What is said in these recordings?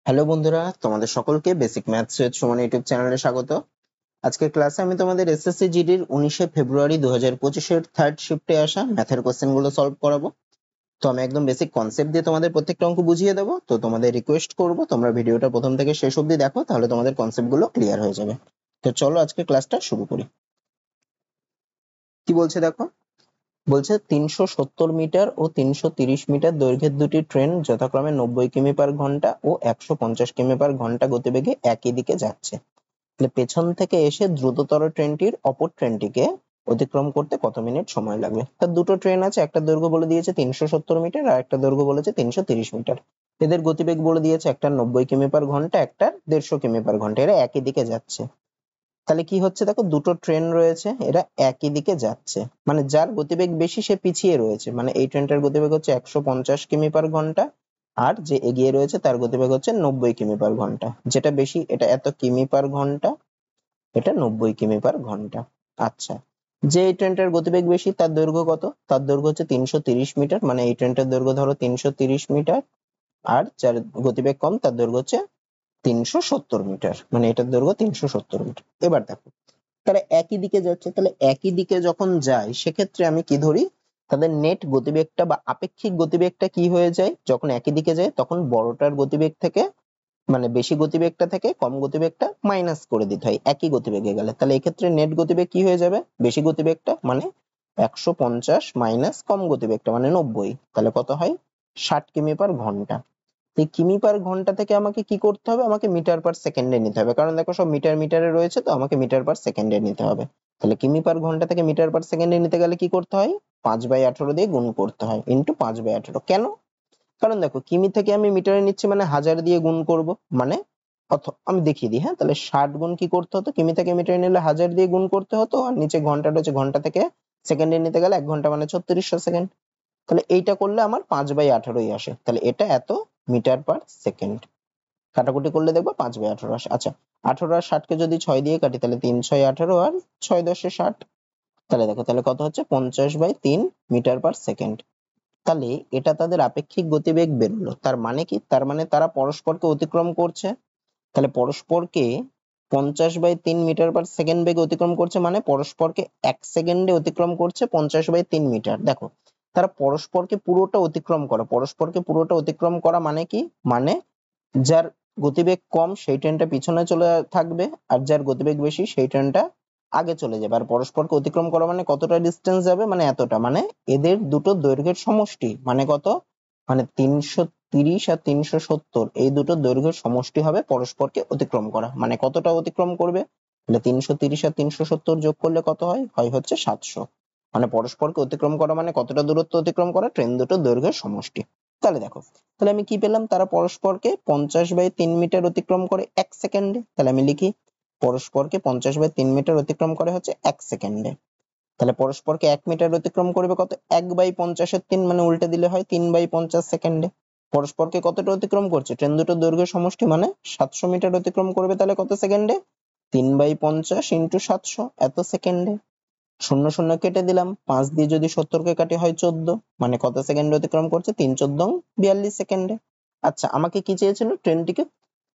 Hello বন্ধুরা, তোমাদের সকলকে basic maths with Suman YouTube চ্যানেলে স্বাগত। আজকের ক্লাসে আমি তোমাদের এসএসসি জিডির 19শে ফেব্রুয়ারি 2025-এর থার্ড শিফটে আসা ম্যাথের কোশ্চেনগুলো সলভ করাবো। তো আমি একদম বেসিক কনসেপ্ট দিয়ে তোমাদের প্রত্যেকটা অঙ্ক বুঝিয়ে দেবো। তো তোমাদের রিকোয়েস্ট করব তোমরা ভিডিওটা প্রথম থেকে শেষ অবধি দেখো, তাহলে তোমাদের কনসেপ্টগুলো ক্লিয়ার হয়ে যাবে। তো চলো আজকে ক্লাসটা শুরু করি। কি বলছে দেখো, বলছে 370 মিটার ও 330 মিটার দৈর্ঘ্যের দুটি ট্রেন যথাক্রমে 90 কিমি পার ঘন্টা ও 150 কিমি পার ঘন্টা গতিবেগে একই দিকে যাচ্ছে। পেছন থেকে এসে দ্রুততর ট্রেনটির অপর ট্রেনটিকে অতিক্রম করতে কত মিনিট সময় লাগবে। তার দুটো ট্রেন আছে, একটা দৈর্ঘ্য বলে দিয়েছে 370 মিটার আর একটা দৈর্ঘ্য বলেছে 330 মিটার। এদের গতিবেগ বলে দিয়েছে, একটা 90 কিমি পার ঘন্টা, একটা 150 কিমি পার ঘন্টা। এরা একই দিকে যাচ্ছে। তাহলে কি হচ্ছে দেখো, দুটো ট্রেন রয়েছে, এরা একই দিকে যাচ্ছে, মানে যার গতিবেগ বেশি সে পিছিয়ে রয়েছে। মানে এই ট্রেনটার গতিবেগ হচ্ছে 150 কিমি পার ঘন্টা, আর যে এগিয়ে রয়েছে তার গতিবেগ হচ্ছে 90 কিমি পার ঘন্টা। যেটা বেশি এটা এত কিমি পার ঘন্টা, এটা 90 কিমি পার ঘন্টা। আচ্ছা, যে এই ট্রেনটার গতিবেগ বেশি তার দৈর্ঘ্য কত? তার দৈর্ঘ্য হচ্ছে 330 মিটার। মানে এই ট্রেনটার দৈর্ঘ্য ধরো 330 মিটার, আর যার গতিবেগ কম তার দৈর্ঘ্য হচ্ছে 370 মিটার। মানে এটার দৈর্ঘ্য 370 মিটার। এবার দেখো, তারা একই দিকে যাচ্ছে, তাহলে একই দিকে যখন যায় সেক্ষেত্রে আমি কি ধরি, তাদের নেট গতিবেগটা বা আপেক্ষিক গতিবেগটা কি হয়ে যায়, যখন একই দিকে যায় তখন বড়টার গতিবেগ থেকে, মানে বেশি গতিবেগটা থেকে কম গতিবেগটা মাইনাস করে দিতে হয় একই গতিবেগে গেলে। তাহলে এক্ষেত্রে নেট গতিবেগ কি হয়ে যাবে, বেশি গতিবেগটা মানে 150 মাইনাস কম গতিবেগটা মানে 90, তাহলে কত হয় 60 কিমি পার ঘন্টা। এই কিমি পার ঘন্টা থেকে আমাকে কি করতে হবে, আমাকে মিটার পার সেকেন্ডে নিতে হবে, কারণ দেখো সব মিটার মিটারে রয়েছে, তো আমাকে মিটার পার সেকেন্ডে নিতে হবে। তাহলে কিমি পার ঘন্টা থেকে মিটার পার সেকেন্ডে নিতে গেলে কি করতে হয়, 5/18 দিয়ে গুণ করতে হয়, ইন্টু 5/18। কেন? কারণ দেখো কিমি থেকে আমি মিটারে নিচ্ছি মানে 1000 দিয়ে গুণ করব, মানে আমি দেখিয়ে দিই। হ্যাঁ, তাহলে 60 গুণ কি করতে হতো, কিমি থেকে মিটারে নিলে 1000 দিয়ে গুণ করতে হতো, আর নিচে ঘন্টাটা হচ্ছে ঘন্টা থেকে সেকেন্ডে নিতে গেলে 1 ঘন্টা মানে 3600 সেকেন্ড। তাহলে এইটা করলে আমার 5/18ই আসে। তাহলে এটা এত মিটার পার সেকেন্ড। কাটাকুটি করলে দেখবো 5/18 আসে। আচ্ছা, 18 আর 60 কে যদি 6 দিয়ে কাটি তাহলে 3×6 = 18 আর 6×10 = 60। তাহলে দেখো, তাহলে কত হচ্ছে 50/3 মিটার পার সেকেন্ড। তাহলে এটা তাদের আপেক্ষিক গতিবেগ বেরোলো। তার মানে কি, তার মানে তারা পরস্পরকে অতিক্রম করছে। তাহলে পরস্পরকে 50/3 মিটার পার সেকেন্ড বেগে অতিক্রম করছে, মানে পরস্পরকে 1 সেকেন্ডে অতিক্রম করছে 50/3 মিটার। দেখো, তারা পরস্পরকে পুরোটা অতিক্রম করে, পরস্পরকে পুরোটা অতিক্রম করা মানে কি, মানে যার গতিবেগ কম সেই ট্রেনটা পিছনে চলে থাকবে, আর যার গতিবেগ বেশি সেই ট্রেনটা আগে চলে যাবে। আর পরস্পরকে অতিক্রম করা মানে কতটা ডিস্টেন্স যাবে, মানে এতটা, মানে এদের দুটো দৈর্ঘ্যের সমষ্টি। মানে কত, মানে 330 আর 370 এই দুটো দৈর্ঘ্যের সমষ্টি হবে পরস্পরকে অতিক্রম করা। মানে কতটা অতিক্রম করবে, তাহলে 330 আর 370 যোগ করলে কত হয়, হয় হচ্ছে 700। মানে পরস্পরকে অতিক্রম করা মানে কতটা দূরত্ব অতিক্রম করা, ট্রেন দুটো দৈর্ঘ্যের সমষ্টি। তাহলে দেখো, তাহলে আমি কি পেলাম, তারা পরস্পরকে 50/3 মিটার অতিক্রম করে 1 সেকেন্ডে। তাহলে আমি লিখি, পরস্পরকে 50/3 মিটার অতিক্রম করে হচ্ছে 1 সেকেন্ডে। তাহলে পরস্পরকে 1 মিটার অতিক্রম করবে কত, 1/50 মানে উল্টে দিলে হয় 3/50 সেকেন্ডে। পরস্পরকে কতটা অতিক্রম করছে, ট্রেন দুটো দৈর্ঘ্য সমষ্টি মানে 700 মিটার অতিক্রম করবে। তাহলে কত সেকেন্ডে, 3/50 ইন্টু 700 এত সেকেন্ডে। শূন্য শূন্য কেটে দিলাম, 5 দিয়ে যদি 70 কে কাটি হয় 14, মানে কত সেকেন্ডে অতিক্রম করছে, 3×14 = 42 সেকেন্ডে। আচ্ছা, আমাকে কি চেয়েছিল, ট্রেনটিকে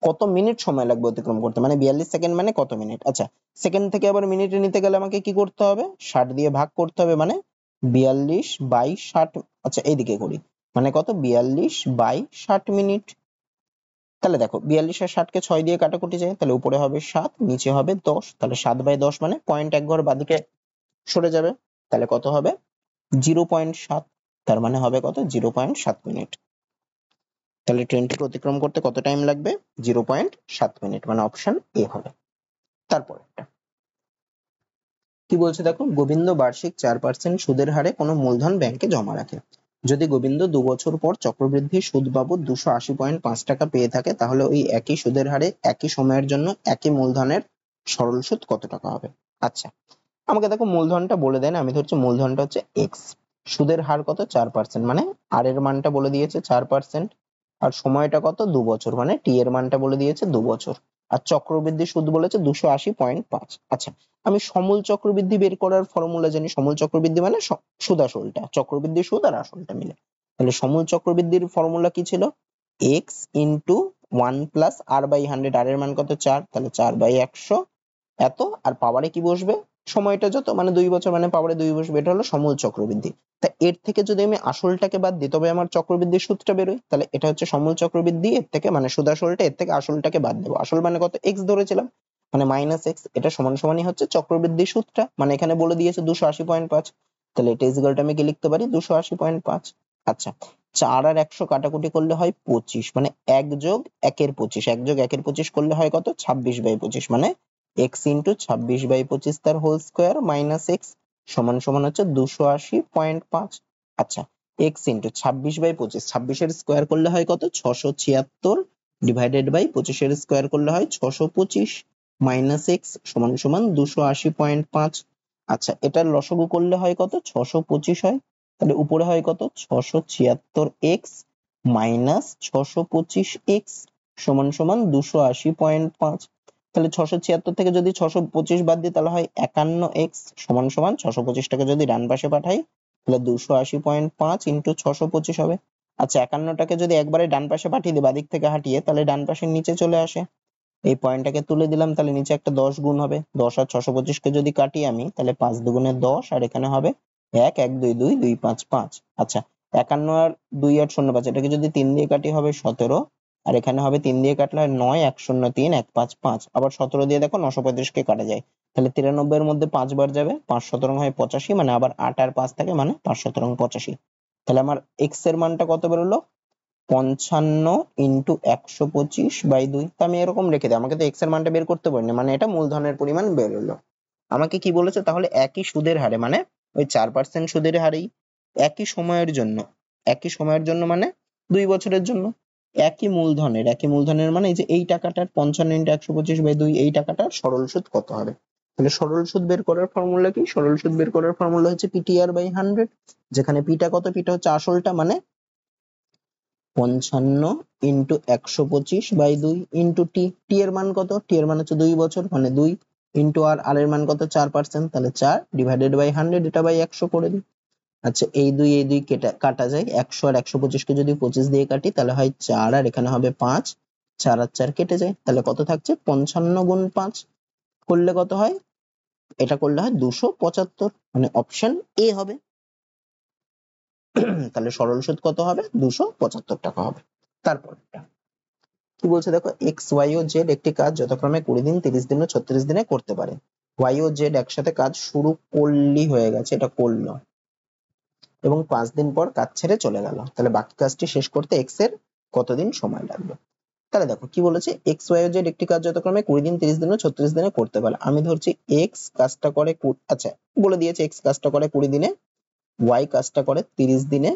কত মিনিট সময় লাগবে অতিক্রম করতে, মানে 42 সেকেন্ড মানে কত মিনিট। আচ্ছা, সেকেন্ড থেকে আবার মিনিটে নিতে গেলে আমাকে কি করতে হবে, 60 দিয়ে ভাগ করতে হবে, মানে 42/60। আচ্ছা, এইদিকে করি, মানে কত, 42/60 মিনিট। তাহলে দেখো, 42 আর 60 কে 6 দিয়ে কাটাকুটি যায়, তাহলে উপরে হবে 7, নিচে হবে 10। তাহলে 7/10 মানে পয়েন্ট এক ঘর বাদিকে সরে যাবে। তাহলে কত হবে, 0.7। তার মানে হবে কত, 0.7 মিনিট। তাহলে ট্রেনটিকে অতিক্রম করতে কত টাইম লাগবে, 0.7 মিনিট, মানে অপশন এ হবে। তারপর কি বলছে দেখো, গোবিন্দ বার্ষিক 4% সুদের হারে কোনো মূলধন ব্যাংকে জমা রাখে। যদি গোবিন্দ 2 বছর পর চক্রবৃদ্ধি সুদ বাবদ 280.5 টাকা পেয়ে থাকে, তাহলে ওই একই সুদের হারে একই সময়ের জন্য একই মূলধনের সরল সুদ কত টাকা হবে। আচ্ছা, আমাকে দেখো মূলধনটা বলে দেন, আমি ধরছি মূলধনটা হচ্ছে এক্স, সুদের হার কত 4%, মানে আর এর মানটা বলে দিয়েছে 4%, আর সময়টা কত 2 বছর, মানে টি এর মানটা বলে দিয়েছে 2 বছর, আর চক্রবৃদ্ধি সুদ বলেছে 280.5। আচ্ছা, আমি সমূল চক্রবৃদ্ধি বের করার ফর্মুলা জানি, সমূল চক্রবৃদ্ধি মানে সুদ আসলটা, চক্রবৃদ্ধি সুদ আর আসলটা মিলে। তাহলে সমূল চক্রবৃদ্ধির ফর্মুলা কি ছিল, x into 1 plus r by 100, r এর মান কত 4, তাহলে 4 বাই 100 এত, আর পাওয়ারে কি বসবে সময়টা যত, মানে 2 বছর মানে পাওয়ারে 2 বসবে, এটা হলো সমূল চক্রবৃদ্ধি। তা এর থেকে যদি আমি আসলটাকে বাদ দিই তবে আমার চক্রবৃদ্ধির সূত্রটা বেরোয়, তাহলে এটা হচ্ছে সমূল চক্রবৃদ্ধি, এর থেকে মানে সুদ আসলটা, এর থেকে আসলটাকে বাদ দেবো, আসল মানে কত x ধরেছিলাম মানে মাইনাস এক্স, এটা সমান সমানই হচ্ছে চক্রবৃদ্ধির সূত্রটা, মানে এখানে বলে দিয়েছে 280.5, তাহলে এটা ইজিক্যালটা আমি কি লিখতে পারি 280.5। আচ্ছা, 4 আর 100 কাটাকুটি করলে হয় 25, মানে 1 যোগ 1 এর 25, 1 যোগ 1 এর 25 করলে হয় কত 26/25, মানে x ইন্টু 26/25 তার হোল স্কোয়ার মাইনাস এক্স সমান সমান হচ্ছে 280.5। আচ্ছা, x ইন্টু 26/25, 26 এর স্কোয়ার করলে হয় কত 676, ডিভাইডেড বাই 25 এর স্কোয়ার করলে হয় 625, মাইনাস এক্স সমান সমান 280.5। আচ্ছা, এটার লসাগু করলে হয় কত 625 হয়, তাহলে উপরে হয় কত 676x মাইনাস 625x সমান সমান 280.5। তাহলে 676 থেকে যদি 625 বাদ দিই তাহলে হয় 51x সমান সমান 625 টাকে যদি ডান পাশে পাঠাই তাহলে 280.5 ইন্টু 625 হবে। আচ্ছা, 51 টাকে যদি একবারে ডান পাশে পাঠিয়ে দিই বাদিক থেকে হাঁটিয়ে, তাহলে ডান পাশের নিচে চলে আসে, এই পয়েন্টটাকে তুলে দিলাম, তাহলে নিচে একটা 10 গুণ হবে, 10 আর 625 কে যদি কাটি আমি তাহলে 5 দুগুণে 10, আর এখানে হবে 1 1 2 2 2 5 5। আচ্ছা, 51 আর 2 8 0 5, এটাকে যদি 3 দিয়ে কাটি হবে 17, আর এখানে হবে 3 দিয়ে কাটলে হয় 9 1 0 3 1 5 5, আবার 17 দিয়ে দেখো 935 কে কাটা যায়, তাহলে 93 এর মধ্যে 5 বার যাবে, 5 17 হয় 85, মানে আবার 8 আর 5 থাকে, মানে 5 17 85। তাহলে আমার x এর মানটা কত বেরোলো 55 ইন্টু 125/2। তো আমি এরকম রেখে দিই, আমাকে তো এক্স এর মানটা বের করতে পারিনি, মানে এটা মূলধনের পরিমাণ বেরোলো। আমাকে কি বলেছে তাহলে একই সুদের হারে, মানে ওই 4% সুদের হারেই একই সময়ের জন্য, একই সময়ের জন্য মানে 2 বছরের জন্য একই মূলধনের মানে এই যে এই টাকাটার 55 ইন্টু 125/2, এই টাকাটার সরল সুদ কত হবে। তাহলে সরল সুদ বের করার ফর্মুলা কি, সরল সুদ বের করার ফর্মুলা হচ্ছে PTR/100, যেখানে পিটা কত, পিটা হচ্ছে আসলটা, মানে 55 ইন্টু 125/2 ইন্টু টি, টি এর মান কত, টি এর মান হচ্ছে 2 বছর মানে 2 ইন্টু আর, আর এর মান কত 4%, তাহলে 4 ডিভাইডেড বাই 100, এটা বাই 100 করে দিই। আচ্ছা, এই 2 এই 2 কাটা যায়, 100 আর 125 কে যদি 25 দিয়ে কাটি তাহলে হয় 4, আর এখানে হবে 5, 4 আর 4 কেটে যায়, তাহলে কত থাকছে 55 গুণ 5 করলে কত হয়, এটা করলে হয় 275, মানে অপশন এ হবে। তাহলে সরল সুদ কত হবে 275 টাকা হবে। তারপরটা কি বলছে দেখো, এক্স ওয়াই ও জেড একটি কাজ যথাক্রমে 20 দিন, 30 দিন ও 36 দিনে করতে পারে। ওয়াই ও জেড একসাথে কাজ শুরু করলি হয়ে গেছে, এটা করলো এবং 5 দিন পর কাজ ছেড়ে চলে গেল, তাহলে বাকি কাজটি শেষ করতে এক্স এর কতদিন সময় লাগবে। তাহলে দেখো কি বলেছে, এক্স ওয়াই ও জেড একটি কাজ যথাক্রমে 20 দিন, 30 দিন ও 36 দিনে করতে পারে। আমি ধরছি এক্স কাজটা করে আচ্ছা বলে দিয়েছে এক্স কাজটা করে 20 দিনে, ওয়াই কাজটা করে 30 দিনে,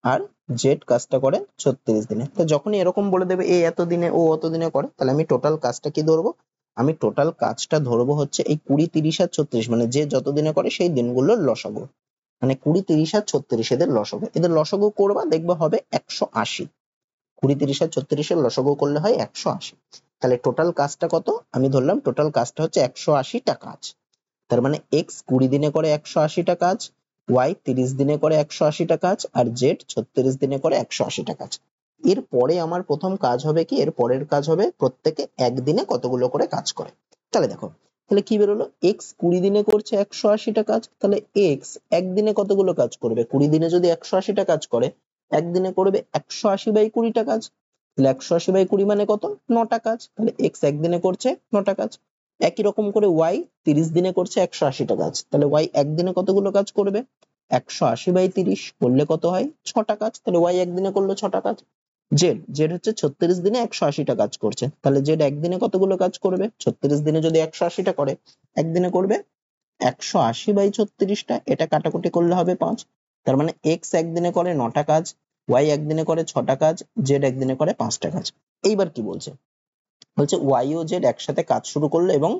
আর জেড কাজটা করে 36 দিনে। তো যখনই এরকম বলে দেবে এ এত দিনে ও অত দিনে করে, তাহলে আমি টোটাল কাজটা কি ধরবো, আমি টোটাল কাজটা ধরবো হচ্ছে এই 20 30 আর 36, মানে যে যত দিনে করে সেই দিনগুলোর লসাগু, মানে 20 30 আর 36 এদের লসাগু, এদের লসাগু করবা দেখবে হবে 180, 20 30 আর 36 এর লসাগু করলে হয় 180। তাহলে টোটাল কাজটা কত, আমি ধরলাম টোটাল কাজটা হচ্ছে 180টা কাজ, তার মানে এক্স 20 দিনে করে 180টা কাজ, ওয়াই 30 দিনে করে 180টা কাজ, আর জেড 36 দিনে করে 180টা কাজ। এরপরে আমার প্রথম কাজ হবে কি, এর পরের কাজ হবে প্রত্যেকে একদিনে কতগুলো করে কাজ করে। তাহলে দেখো, তাহলে কি বেরোলো, এক্স 20 দিনে করছে 180টা কাজ, তাহলে এক্স একদিনে কতগুলো কাজ করবে, 20 দিনে যদি 180টা কাজ করে একদিনে করবে 180/20টা কাজ, তাহলে 180/20 মানে কত 9টা কাজ, তাহলে এক্স একদিনে করছে 9টা কাজ। একই রকম করে ওয়াই 30 দিনে করছে 180টা কাজ, তাহলে ওয়াই একদিনে কতগুলো কাজ করবে 180/30 করলে কত হয় 6টা কাজ, তাহলে ওয়াই একদিনে করলো 6টা কাজ। জেড জেড হচ্ছে 36 দিনে 180টা কাজ করছে, তাহলে জেড একদিনে কতগুলো কাজ করবে, 36 দিনে যদি 180টা করে একদিনে করবে 180/36টা, এটা কাটাকুটি করলে হবে 5, তার মানে এক্স একদিনে করে 9টা কাজ, ওয়াই একদিনে করে 6টা কাজ, জেড একদিনে করে 5টা কাজ। এইবার কি বলছে, বলছে ওয়াই ও জেড একসাথে কাজ শুরু করলো এবং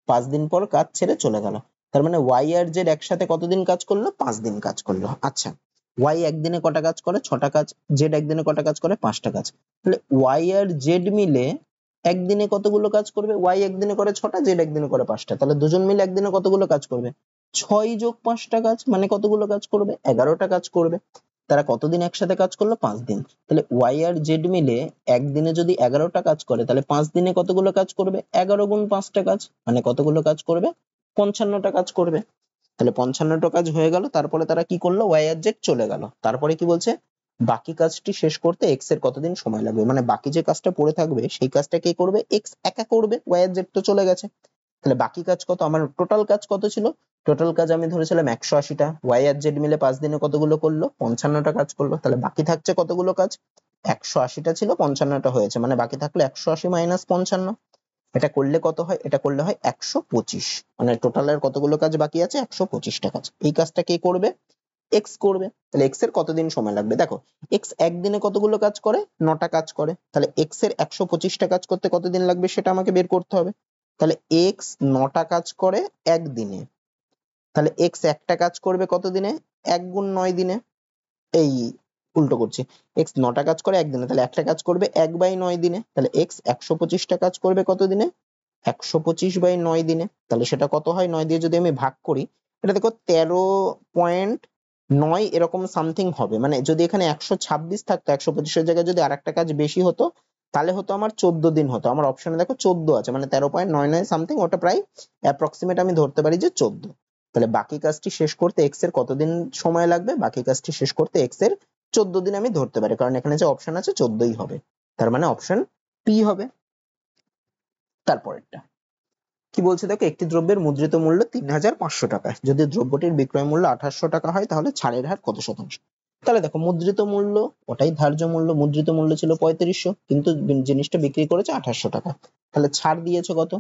5 দিন পর কাজ ছেড়ে চলে গেল, তার মানে ওয়াই আর জেড একসাথে কতদিন কাজ করলো 5 দিন কাজ করলো। আচ্ছা, ওয়াই একদিনে কটা কাজ করে 6টা কাজ, জেড একদিনে কটা কাজ করে 5টা কাজ, তাহলে ওয়াই আর জেড মিলে একদিনে কতগুলো কাজ করবে, ওয়াই একদিনে করে 6টা, জেড একদিনে করে 5টা, তাহলে দুজন মিলে একদিনে কতগুলো কাজ করবে 6 যোগ 5টা কাজ, মানে কতগুলো কাজ করবে 11টা কাজ করবে। তারা কতদিন একসাথে কাজ করলো? 5 দিন। তাহলে ওয়াই আর জেড মিলে একদিনে যদি 11টা কাজ করে তাহলে 5 দিনে কতগুলো কাজ করবে? 11 গুণ 5টা কাজ, মানে কতগুলো কাজ করবে? 55টা কাজ করবে। তাহলে 55টা কাজ হয়ে গেল, তারপরে তারা কি করলো? ওয়াই আর জেড চলে গেল। তারপরে কি বলছে? বাকি কাজটি শেষ করতে এক্স এর কতদিন সময় লাগবে, মানে বাকি যে কাজটা পড়ে থাকবে সেই কাজটা কে করবে? এক্স একা করবে, ওয়াই আর জেড তো চলে গেছে। তাহলে বাকি কাজ কত? আমার টোটাল কাজ কত ছিল? টোটাল কাজ আমি ধরেছিলাম 180টা, ওয়াই আর জেড মিলে 5 দিনে কতগুলো করলো? 55টা কাজ করলো। তাহলে বাকি থাকছে কতগুলো কাজ? 180টা ছিল, 55টা হয়েছে, মানে বাকি থাকলো 180 মাইনাস 55। এটা করলে কত হয়? এটা করলে হয় 125, মানে টোটালের কতগুলো কাজ বাকি আছে? 125টা কাজ। এই কাজটা কে করবে? এক্স করবে। তাহলে এক্স এর কতদিন সময় লাগবে? দেখো, এক্স একদিনে কতগুলো কাজ করে? 9টা কাজ করে। তাহলে এক্স এর 125টা কাজ করতে কতদিন লাগবে সেটা আমাকে বের করতে হবে। তাহলে এক্স 9টা কাজ করে একদিনে, তাহলে এক্স একটা কাজ করবে কতদিনে? 1 গুণ 9 দিনে। এই উল্টো করছি, এক্স 9টা কাজ করে একদিনে, তাহলে একটা কাজ করবে 1/9 দিনে। তাহলে এক্স 125টা কাজ করবে কত দিনে? 125/9 দিনে। তাহলে সেটা কত হয়? 9 দিয়ে যদি আমি ভাগ করি, এটা দেখো 13.9 এরকম সামথিং হবে। মানে যদি এখানে 126 থাকতো, 125-এর জায়গায় যদি আরেকটা কাজ বেশি হতো তাহলে হতো আমার 14 দিন হতো। আমার অপশনে দেখো 14 আছে, মানে 13.99 সামথিং, ওটা প্রায় অ্যাপ্রক্সিমেট আমি ধরতে পারি যে 14। তাহলে বাকি কাজটি শেষ করতে এক্স এর কতদিন সময় লাগবে? বাকি কাজটি শেষ করতে এক্স এর 14 দিন আমি ধরতে পারি, কারণ এখানে যে অপশন আছে 14ই হবে। তার মানে অপশন পি হবে। তারপরেরটা কি বলছে দেখো, একটি দ্রব্যের মুদ্রিত মূল্য 3500 টাকা, যদি দ্রব্যটির বিক্রয় মূল্য 2800 টাকা হয় তাহলে ছাড়ের হার কত শতাংশ? তাহলে দেখো, মুদ্রিত মূল্য ওটাই ধার্য মূল্য, মুদ্রিত মূল্য ছিল 3500, কিন্তু জিনিসটা বিক্রি করেছে 2800 টাকা, তাহলে ছাড় দিয়েছে কত?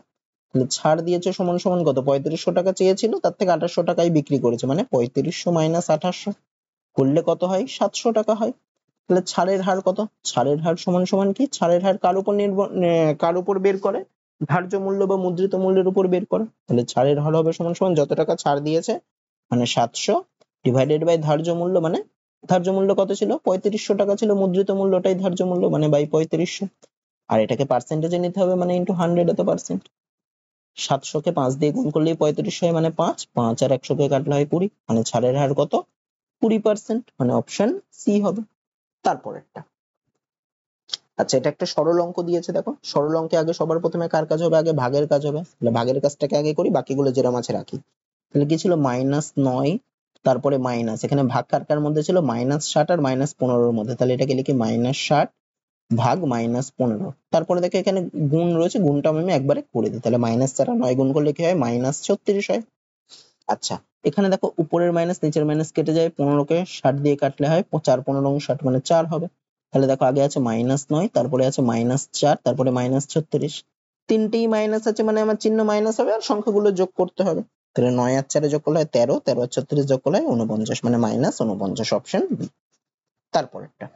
তাহলে ছাড় দিয়েছে সমান সমান কত? 3500 টাকা চেয়েছিল, তার থেকে 2800 টাকায় বিক্রি করেছে, মানে 3500 মাইনাস 2800 করলে কত হয়? 700 টাকা হয়। তাহলে ছাড়ের হার কত? ছাড়ের হার সমান সমান কি? ছাড়ের হার কার উপর নির্ভর, কার উপর বের করে? ধার্য মূল্য বা মুদ্রিত মূল্যের উপর বের করে। তাহলে ছাড়ের হার হবে সমান সমান যত টাকা ছাড় দিয়েছে, মানে 700 ডিভাইডেড বাই ধার্য মূল্য, মানে ধার্য মূল্য কত ছিল? 3500 টাকা ছিল, মুদ্রিত মূল্যটাই ধার্য মূল্য, মানে বাই 3500। আর এটাকে পার্সেন্টেজে নিতে হবে, মানে ইন্টু 100 এত পার্সেন্ট। 700 কে 5 দিয়ে গুণ করলেই 3500 হয়, মানে 5 5 আর 100 কে কাটলে হয় 20, মানে ছাড়ের হার কত? 20%, মানে অপশন সি হবে। তারপরেরটা, আচ্ছা, এটা একটা সরল অঙ্ক দিয়েছে। দেখো, সরল অঙ্কে আগে সবার প্রথমে কার কাজ হবে? আগে ভাগের কাজ হবে। তাহলে ভাগের কাজটাকে আগে করি, বাকিগুলো যেরকম আছে রাখি। তাহলে কি ছিল? -9, তারপরে মাইনাস, এখানে ভাগ কার কার মধ্যে ছিল? -60 আর -15 মধ্যে, তাহলে এটাকে লিখি -60 ভাগ -15। তারপরে দেখো এখানে গুণ রয়েছে, গুণটা আমি একবারে করে দিই। তাহলে -4 আর 9 গুণ করলে কি হয়? -36 হয়। আচ্ছা, এখানে দেখো উপরের মাইনাস নিচের মাইনাস কেটে যায়, 15কে 60 দিয়ে কাটলে হয় 4 15 60, মানে 4 হবে। তাহলে দেখো আগে আছে -9, তারপরে আছে -4, তারপরে -36, তিনটেই মাইনাস আছে, মানে আমার চিহ্ন মাইনাস হবে আর সংখ্যাগুলো যোগ করতে হবে। তাহলে 9 আর 4 যোগ করলে হয় 13, 13 আর 36 যোগ করলে হয় 49, মানে -49, অপশন বি। তারপরেরটা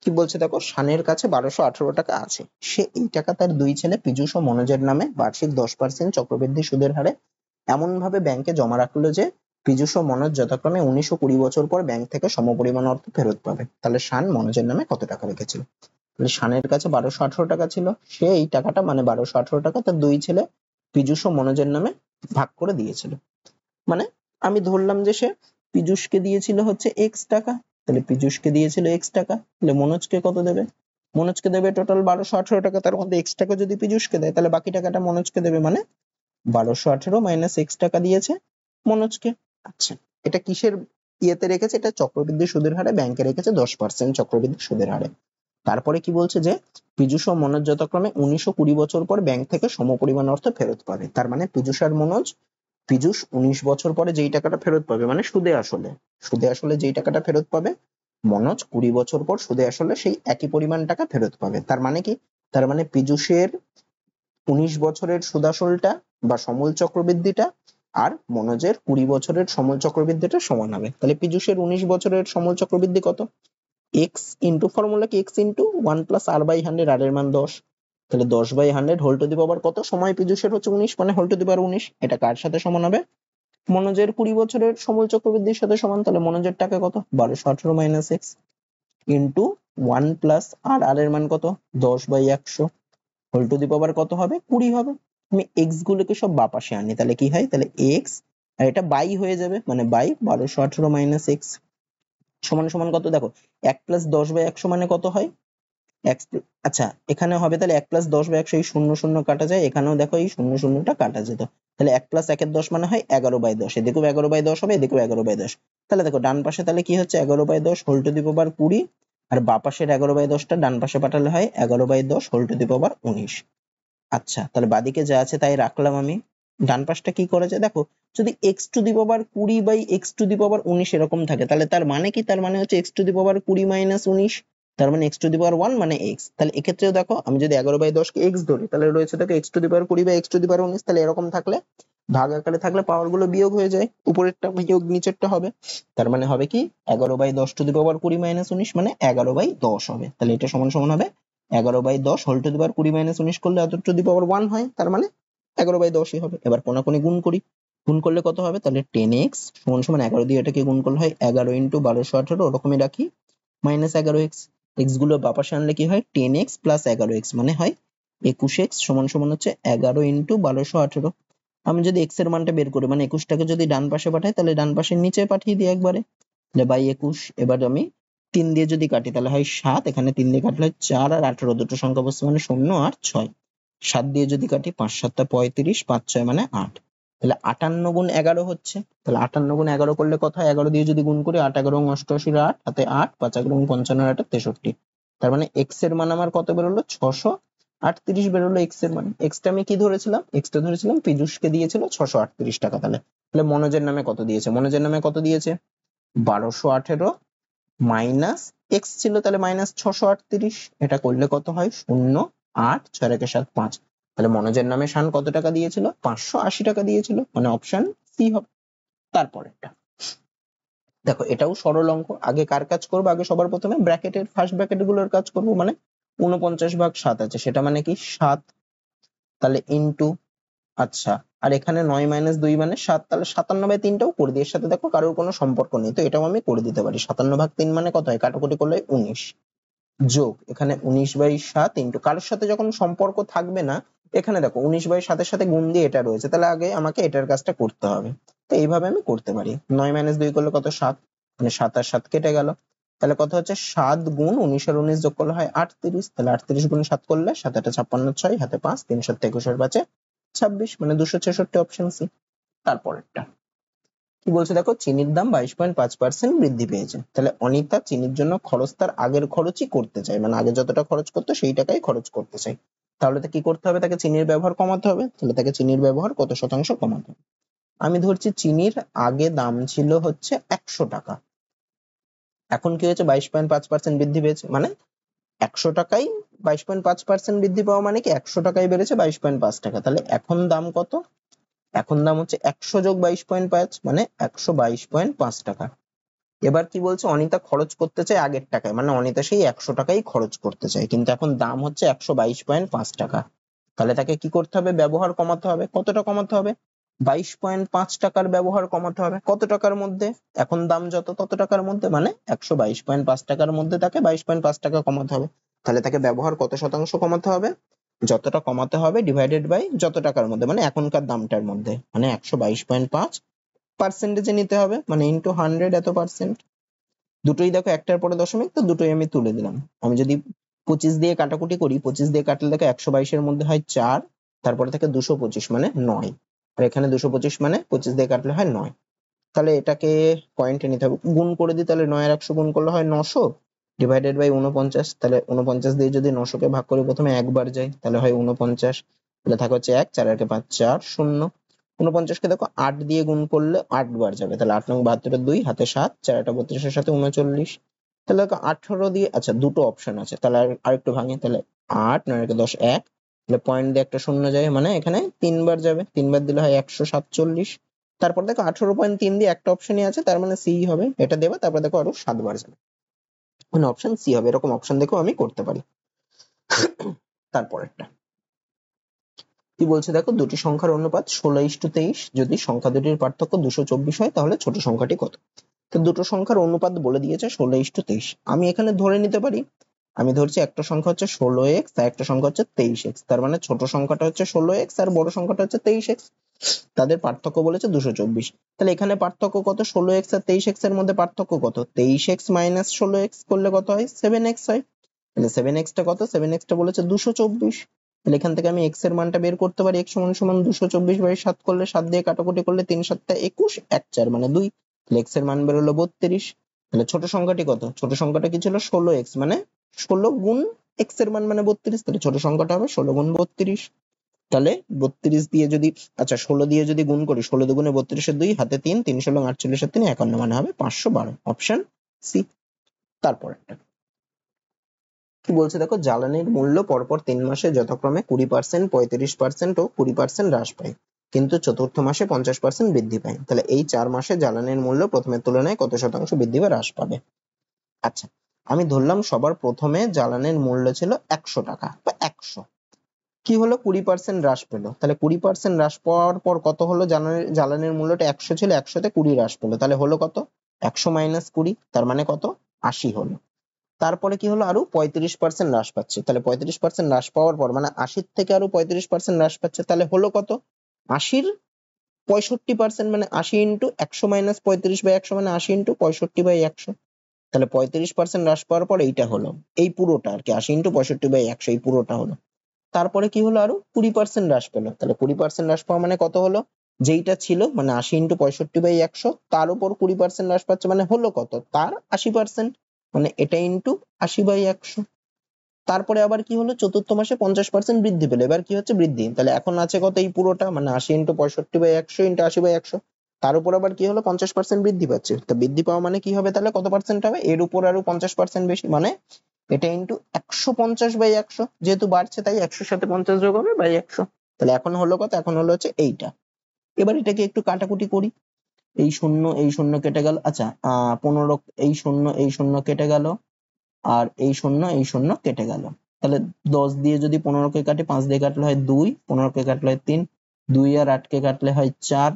কি বলছে দেখো, শানের কাছে 1218 টাকা আছে, সে এই টাকা তার দুই ছেলে পীযূষ ও মনোজের নামে বার্ষিক 10% চক্রবৃদ্ধি সুদের হারে এমন ভাবে ব্যাংকে জমা রাখলো যে পীযূষ ও মনোজ যথাক্রমে 19 ও 20 বছর পর ব্যাংক থেকে সমপরিমাণ অর্থ ফেরত পাবে। তাহলে শান মনোজের নামে কত টাকা রেখেছিল? তাহলে শানের কাছে 1218 টাকা ছিল, সে এই টাকাটা, মানে 1218 টাকা তার দুই ছেলে পীযূষ ও মনোজের নামে ভাগ করে দিয়েছিল। মানে আমি ধরলাম যে সে পীযূষকে দিয়েছিল হচ্ছে এক্স টাকা, তাহলে পীযূষকে দিয়েছিল এক্স টাকা, তাহলে মনোজকে কত দেবে? মনোজকে দেবে টোটাল 1218 টাকা, তার মধ্যে এক্স টাকা যদি পীযূষকে দেয় তাহলে বাকি টাকাটা মনোজকে দেবে, মানে 1218 মাইনাস এক্স টাকা দিয়েছে মনোজকে। আচ্ছা, এটা কিসের ইয়েতে রেখেছে? এটা চক্রবৃদ্ধি সুদের হারে ব্যাংকে রেখেছে 10% চক্রবৃদ্ধি সুদের হারে। তারপরে কি বলছে যে পীযূষ ও মনোজ যথাক্রমে 19 ও 20 বছর পর ব্যাংক থেকে সমপরিমাণ অর্থ ফেরত পাবে। তার মানে পীযূষ আর মনোজ, পীযূষ 19 বছর পরে যেই টাকাটা ফেরত পাবে, মানে সুদে আসলে, সুদে আসলে যেই টাকাটা ফেরত পাবে, মনোজ 20 বছর পর সুদে আসলে সেই একই পরিমাণ টাকা ফেরত পাবে। তার মানে কি? তার মানে পীযূষের 19 বছরের সুদাসলটা বা সমূল চক্রবৃদ্ধিটা আর মনোজের 20 বছরের সমূল চক্রবৃদ্ধিটা সমান হবে। তাহলে পীযূষের 19 বছরের সমূল চক্রবৃদ্ধি কত? এক্স ইন্টু, ফর্মুলা কি? X into 1 plus r by 100, r এর মান 10, তাহলে 10/100 হোল টু দি পাওয়ার কত? সময় পীযূষের হচ্ছে 19, মানে হোল টু দি পাওয়ার 19। এটা কার সাথে সমান হবে? মনোজের 20 বছরের সমূল চক্রবৃদ্ধির সাথে সমান। তাহলে মনোজের টাকা কত? 1218 মাইনাস এক্স ইন্টু 1 প্লাস আর, আর এর মান কত? 10/100 হোল টু দি পাওয়ার কত হবে? 20 হবে। আমি এক্স গুলোকে সব বাঁ পাশে আনি, তাহলে কি হয়? তাহলে এক্স, আর এটা বাই হয়ে যাবে, মানে বাই 1218 মাইনাস এক্স সমান সমান কত দেখো 1 প্লাস 10/100 মানে কত হয় আচ্ছা এখানে হবে তাহলে 1 প্লাস 10/100 এই শূন্য শূন্য কাটা যায়, এখানেও দেখো এই শূন্য শূন্যটা কাটা যেত, তাহলে 1 প্লাস 1 এর 10 মানে হয় 11/10, এদিকেও 11/10 হবে, এদিকেও 11/10। তাহলে দেখো ডান পাশে তাহলে কি হচ্ছে 11/10 হোল টু দি পাওয়ার 20, আর বাঁ পাশের 11/10টা ডান পাশে পাঠালে হয় 11/10 হোল টু দি পাওয়ার 19। আচ্ছা তাহলে বাদিকে যা আছে তাই রাখলাম আমি। ডান পাশটা কি করেছে দেখো, যদি x to the power 20/x to the power 19 এরকম থাকে তাহলে তার মানে কি, তার মানে হচ্ছে x to the power 20 minus 19, তার মানে এক্স টু দি পাওয়ার 1 মানে এক্স। তাহলে এক্ষেত্রেও দেখো আমি যদি 11/10 কে এক্স ধরি তাহলে রয়েছে দেখো x to the power 20/x to the power 19, তাহলে এরকম থাকলে ভাগ আকারে থাকলে পাওয়ার গুলো বিয়োগ হয়ে যায়, উপরেরটা বিয়োগ নিচেরটা হবে, তার মানে হবে কি 11/10 টু দি পাওয়ার 20 মাইনাস 19 মানে 11/10 হবে। তাহলে এটা সমান সমান হবে 11/10 whole to the power 20 minus 19 করলে অত টু দি পাওয়ার 1 হয়, তার মানে 11/10ই হবে। এবার কোনাকুনি গুণ করি, গুণ করলে কত হবে তাহলে 10x সমান সমান 11 দিয়ে এটাকে গুণ করলে হয় 11 ইন্টু 1218, ওরকমই রাখি মাইনাস 11x, এক্স গুলো বাপাশে আনলে কি হয় 10x প্লাস 11x মানে হয় 21x সমান সমান হচ্ছে 11 ইন্টু 1218। আমি যদি x এর মানটা বের করি মানে 21টাকে যদি ডান পাশে পাঠাই তাহলে ডান পাশের নিচে পাঠিয়ে দিই একবারে, তাহলে বাই 21। এবার আমি 3 দিয়ে যদি কাটি তাহলে হয় 7, এখানে 3 দিয়ে কাটলে 4 আর 18 দুটো সংখ্যা বসছে মানে 0 আর 6, 7 দিয়ে যদি কাটি 5 7 35, 5 6 মানে 8, তাহলে 58 গুণ 11 হচ্ছে, তাহলে 58 গুণ 11 করলে কত হয় 11 দিয়ে যদি গুণ করি 8 11 88 8 হাতে 8 5 11 55 8 63, তার মানে x এর মান আমার কত বেরোলো 638 বেরোলো x এর মান। x টা আমি কি ধরেছিলাম, x টা ধরেছিলাম পীযূষকে দিয়েছিল 638 টাকা। তাহলে মনোজের নামে কত দিয়েছে, মনোজের নামে কত দিয়েছে 1218 মাইনাস এক্স ছিল তাহলে মাইনাস 638, এটা করলে কত হয় 0 8 6 1 7 5, তাহলে মনোজের নামে শান কত টাকা দিয়েছিল 580 টাকা দিয়েছিল, মানে অপশন সি হবে। তারপরেরটা দেখো এটাও সরল অঙ্ক, আগে কার কাজ করবো, আগে সবার প্রথমে ব্র্যাকেটের ফার্স্ট ব্র্যাকেট গুলোর কাজ করবো, মানে 49/7 আছে সেটা মানে কি 7, তাহলে ইনটু, আচ্ছা আর এখানে 9 মাইনাস 2 মানে 7, তাহলে 57/3টাও করে দিই, এর সাথে দেখো কারোর কোনো সম্পর্ক নেই তো এটাও আমি করে দিতে পারি, 57/3 মানে কত হয় কাটাকুটি করলে 19, যোগ এখানে 19/7 ইন্টু কারোর সাথে যখন সম্পর্ক থাকবে না, এখানে দেখো 19/7 এর সাথে গুণ দিয়ে এটা রয়েছে, তাহলে আগে আমাকে এটার কাজটা করতে হবে, তো এইভাবে আমি করতে পারি। 9 মাইনাস 2 করলে কত 7, মানে 7 আর 7 কেটে গেল, তাহলে কত হচ্ছে 7 গুণ 19 আর 19 যোগ করলে হয় 38, তাহলে 38 গুণ 7 করলে 7 8 56 6 হাতে 5 3 7 21 আর 5 26, মানে 266, অপশন সি। তারপরেরটা কি বলছে দেখো, চিনির দাম 22.5% বৃদ্ধি পেয়েছে, তাহলে অনিতা চিনির জন্য খরচ তার আগের খরচই করতে চায়, মানে আগে যতটা খরচ করতো সেই টাকাই খরচ করতে চায়, তাহলে তো কি করতে হবে, তাকে চিনির ব্যবহার কমাতে হবে, তাহলে তাকে চিনির ব্যবহার কত শতাংশ কমাতে হবে। আমি ধরছি চিনির আগে দাম ছিল হচ্ছে 100 টাকা, এখন কি হয়েছে 22.5% বৃদ্ধি পেয়েছে, মানে 100 টাকায় 22.5% বৃদ্ধি পাওয়া মানে কি 100 টাকায় বেড়েছে 22.5 টাকা, তাহলে এখন দাম কত, এখন দাম হচ্ছে 100 যোগ 22.5 মানে 122.5 টাকা। এবার কি বলছে, অনিতা খরচ করতে চায় আগের টাকায়, মানে অনিতা সেই 100 টাকাই খরচ করতে চায়, কিন্তু এখন দাম হচ্ছে 122.5 টাকা, তাহলে তাকে কি করতে হবে, ব্যবহার কমাতে হবে, কতটা কমাতে হবে 22.5 টাকার ব্যবহার কমাতে হবে, কত টাকার মধ্যে, এখন দাম যত তত টাকার মধ্যে, মানে 122.5 টাকার মধ্যে তাকে 22.5 টাকা কমাতে হবে, তাহলে তাকে ব্যবহার কত শতাংশ কমাতে হবে, যতটা কমাতে হবে ডিভাইডেড বাই যত টাকার মধ্যে, মানে এখনকার দামটার মধ্যে, মানে 122.5 পার্সেন্টেজে নিতে হবে, মানে ইন্টু 100 এত পার্সেন্ট, দুটোই দেখো একটার পরে দশমিক তো দুটোই আমি তুলে দিলাম। আমি যদি 25 দিয়ে কাটাকুটি করি, 25 দিয়ে কাটলে দেখো 122 মধ্যে হয় 4, তারপরে থেকে 225 মানে 9, আর এখানে 225 মানে 25 দিয়ে কাটলে হয় 9, তাহলে এটাকে পয়েন্টে নিতে হবে, গুণ করে দিই, তাহলে 9 আর 100 গুণ করলে হয় 900 ডিভাইডেড বাই 49, তাহলে 49 দিয়ে যদি 900 কে ভাগ করি প্রথমে একবার যাই তাহলে হয় 49, তাহলে থাকে হচ্ছে 1 4 আর 5 4 0, 49 কে দেখো 8 দিয়ে গুণ করলে 8 বার যাবে, তাহলে 8 নং 72 2 হাতে 7 4 এটা 32 এর সাথে 39, তাহলে দেখো 18 দিয়ে, আচ্ছা দুটো অপশন আছে তাহলে আরেকটু ভাঙি, তাহলে 8 9 একে 10 1, তাহলে পয়েন্ট দিয়ে একটা শূন্য যায়, মানে এখানে 3 বার যাবে, 3 বার দিলে হয় 147, তারপর দেখো 18.3 দিয়ে একটা অপশনই আছে, তার মানে সি হবে, এটা দেবে তারপর দেখো আরো 7 বার যাবে, মানে অপশন সি হবে, এরকম অপশন দেখেও আমি করতে পারি। তারপরেরটা কি বলছে দেখো, দুটি সংখ্যার অনুপাত 16:23, যদি সংখ্যা দুটির পার্থক্য 224 হয় তাহলে ছোট সংখ্যাটি কত। তো দুটো সংখ্যার অনুপাত বলে দিয়েছে 16:23, আমি এখানে ধরে নিতে পারি আমি ধরছি একটা সংখ্যা হচ্ছে 16x আর একটা সংখ্যা হচ্ছে 23x, তার মানে ছোট সংখ্যাটা হচ্ছে 16x আর বড় সংখ্যাটা হচ্ছে 23x। তাদের পার্থক্য বলেছে 224। তাহলে এখানে পার্থক্য কত? 16x আর 23x এর মধ্যে পার্থক্য কত? 23x মাইনাস 16x করলে কত হয়? 7x হয়। তাহলে 7x টা কত? 7x টা বলেছে 224। তাহলে এখান থেকে আমি x এর মানটা বের করতে পারি। x সমান সমান 224/7 করলে 7 দিয়ে কাটাকুটি করলে 3 7 21, 1 4 মানে 2। তাহলে x এর মান বেরোলো 32। তাহলে ছোট সংখ্যাটি কত? ছোট সংখ্যাটা কি ছিল? 16x, মানে 16 গুণ x এর মান মানে 32। তাহলে ছোট সংখ্যাটা হবে 16 গুণ 32। তাহলে 32 দিয়ে যদি, আচ্ছা 16 দিয়ে যদি গুণ করি, 16 দুগুণে 32 এর 2, হাতে 3, 3 16 48 এর 3 51, মানে হবে 512, অপশন সি। তারপর একটা কি বলছে দেখো, জ্বালানির মূল্য পরপর 3 মাসে যথাক্রমে 20%, 35% ও 20% হ্রাস পায়, কিন্তু চতুর্থ মাসে 50% বৃদ্ধি পায়। তাহলে এই 4 মাসে জ্বালানির মূল্য প্রথমের তুলনায় কত শতাংশ বৃদ্ধি বা হ্রাস পাবে? আচ্ছা, আমি ধরলাম সবার প্রথমে জ্বালানির মূল্য ছিল 100 টাকা বা 100, কি হলো 20% হ্রাস পেলো। তাহলে 20% হ্রাস পাওয়ার পর কত হলো? জ্বালানির মূল্যটা 100 ছিল, 100 তে 20 হ্রাস পেলো, তাহলে হলো কত? 100 মাইনাস 20, তার মানে কত? 80 হলো। তারপরে কি হলো? আরো 35% হ্রাস পাচ্ছে, তাহলে 35% হ্রাস পাওয়ার পর মানে 80 থেকে আরো 35% হ্রাস পাচ্ছে, তাহলে হলো কত? 80-র 65%, মানে 80 ইন্টু 100 মাইনাস 35/100, মানে 80 ইন্টু 65/100। তাহলে 35% হ্রাস পাওয়ার পর এইটা হলো, এই পুরোটা আর কি, 80 ইন্টু 65/100, এই পুরোটা হলো। তারপরে কি হলো? আরো 20% হ্রাস পেলো, তাহলে 20% হ্রাস পাওয়া মানে কত হলো? যেইটা ছিল মানে 80 ইন্টু 65/100, তার উপর 20% হ্রাস পাচ্ছে, মানে হলো কত? তার 80%, মানে এটা ইন্টু 80/100। তারপরে আবার কি হলো? চতুর্থ মাসে 50% বৃদ্ধি পেলো, এবার কি হচ্ছে? বৃদ্ধি। তাহলে এখন আছে কত? এই পুরোটা, মানে 80 ইন্টু 65/100 ইন্টু 80/100, তার উপর আবার কি হলো? 50% বৃদ্ধি পাচ্ছে। তো বৃদ্ধি পাওয়া মানে কি হবে? তাহলে কত পার্সেন্ট হবে? এর উপর আরো 50% বেশি, মানে এটা ইন্টু 150/100, যেহেতু বাড়ছে তাই 100-র সাথে 50 যোগ হবে বাই 100। তাহলে এখন হলো কত? এখন হলো হচ্ছে এইটা। এবার এটাকে একটু কাটাকুটি করি, এই শূন্য এই শূন্য কেটে গেল, আচ্ছা 15, এই শূন্য এই শূন্য কেটে গেল, আর এই শূন্য এই শূন্য কেটে গেল। তাহলে 10 দিয়ে যদি 15 কে কাটি, 5 দিয়ে কাটলে হয় 2, 15 কে কাটলে হয় 3, 2 আর 8 কে কাটলে হয় 4।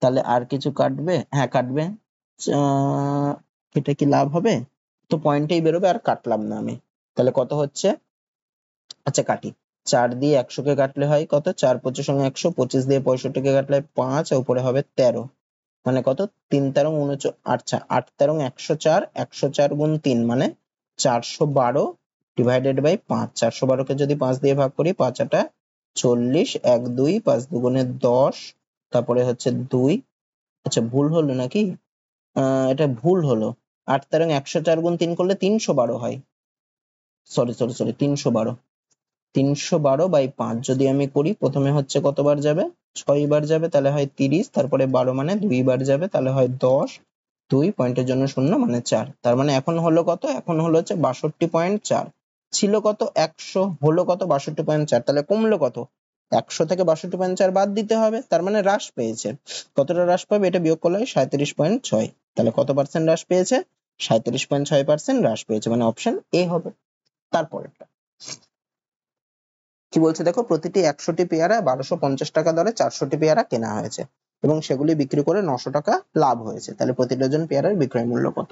তাহলে আর কিছু কাটবে? হ্যাঁ কাটবে। এটা কি লাভ হবে? তো পয়েন্টেই বেরোবে, আর কাটলাম না আমি। তাহলে কত হচ্ছে? আচ্ছা কাটি, 4 দিয়ে 100 কে কাটলে হয় কত? 4 25 100, 25 দিয়ে 65 কে কাটলে 5, উপরে হবে 13, মানে কত? 3 13 49, আচ্ছা 8 13 104, 104 গুণ 3 মানে 412 ডিভাইডেড বাই 5। 412 কে যদি 5 দিয়ে ভাগ করি, 5 8 40, 1 2, 5 দুগুণে 10, তারপরে হচ্ছে 2। আচ্ছা ভুল হলো নাকি? এটা ভুল হলো। 8 13 104 গুণ 3 করলে 312 হয়। Sorry sorry sorry, 312। 312 বাই 5 যদি আমি করি, প্রথমে হচ্ছে কতবার যাবে? 6 বার যাবে, তাহলে হয় 30, তারপরে 12 মানে 2 বার যাবে, তাহলে হয় 10, 2 পয়েন্টের জন্য 0 মানে 4। তার মানে এখন হলো কত? এখন হলো হচ্ছে 62.4। ছিল কত? 100, হলো কত? 62.4। তাহলে কমলো কত? 100 থেকে 62.4 বাদ দিতে হবে, তার মানে হ্রাস পেয়েছে। কতটা হ্রাস পাবে? এটা বিয়োগ করলে হয় 37.6। তাহলে কত পার্সেন্ট হ্রাস পেয়েছে? 37.6% হ্রাস পেয়েছে, মানে অপশন এ হবে। তারপরেরটা কি বলছে দেখো, প্রতিটি 100টি পেয়ারা 1250 টাকা দরে 400টি পেয়ারা কেনা হয়েছে এবং সেগুলি বিক্রি করে 900 টাকা লাভ হয়েছে। তাহলে প্রতি ডজন পেয়ারার বিক্রয় মূল্য কত?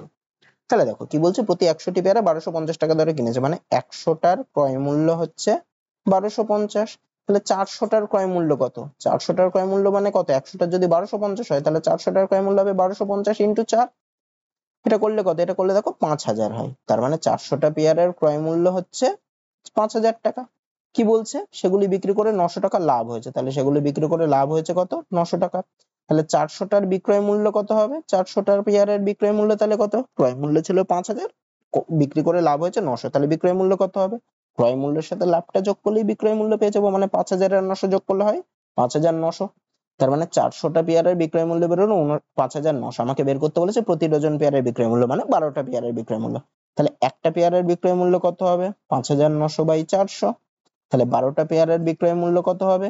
তাহলে দেখো কি বলছে, প্রতি 100টি পেয়ারা 1250 টাকা দরে কিনেছে, মানে 100টার ক্রয় মূল্য হচ্ছে 1250। তাহলে 400টার ক্রয় মূল্য কত? 400টার ক্রয় মূল্য মানে কত? 100টার যদি 1250 হয়, তাহলে 400টার ক্রয় মূল্য হবে 1250 ইন্টু 4। এটা করলে কত? এটা করলে দেখো 5000 হয়। তার মানে 400টা পেয়ারার ক্রয় মূল্য হচ্ছে 5000 টাকা। কি বলছে? সেগুলি বিক্রি করে 900 টাকা লাভ হয়েছে, তাহলে সেগুলি বিক্রি করে লাভ হয়েছে কত? 900 টাকা। তাহলে 400টার বিক্রয় মূল্য কত হবে? 400টার পেয়ারের বিক্রয় মূল্য তাহলে কত? ক্রয় মূল্য ছিল 5000, বিক্রি করে লাভ হয়েছে 900, তাহলে বিক্রয় মূল্য কত হবে? ক্রয় মূল্যের সাথে লাভটা যোগ করলেই বিক্রয় মূল্য পেয়ে যাবো, মানে 5000 আর 900 যোগ করলে হয় 5900। তার মানে 400টা পেয়ারের বিক্রয় মূল্য বেরোলো 5900। আমাকে বের করতে বলেছে প্রতি ডজন পেয়ারের বিক্রয় মূল্য, মানে 12টা পেয়ারের বিক্রয় মূল্য। তাহলে একটা পেয়ারের বিক্রয় মূল্য কত হবে? 5900 বাই 400। তাহলে 12টা পেয়ারের বিক্রয় মূল্য কত হবে?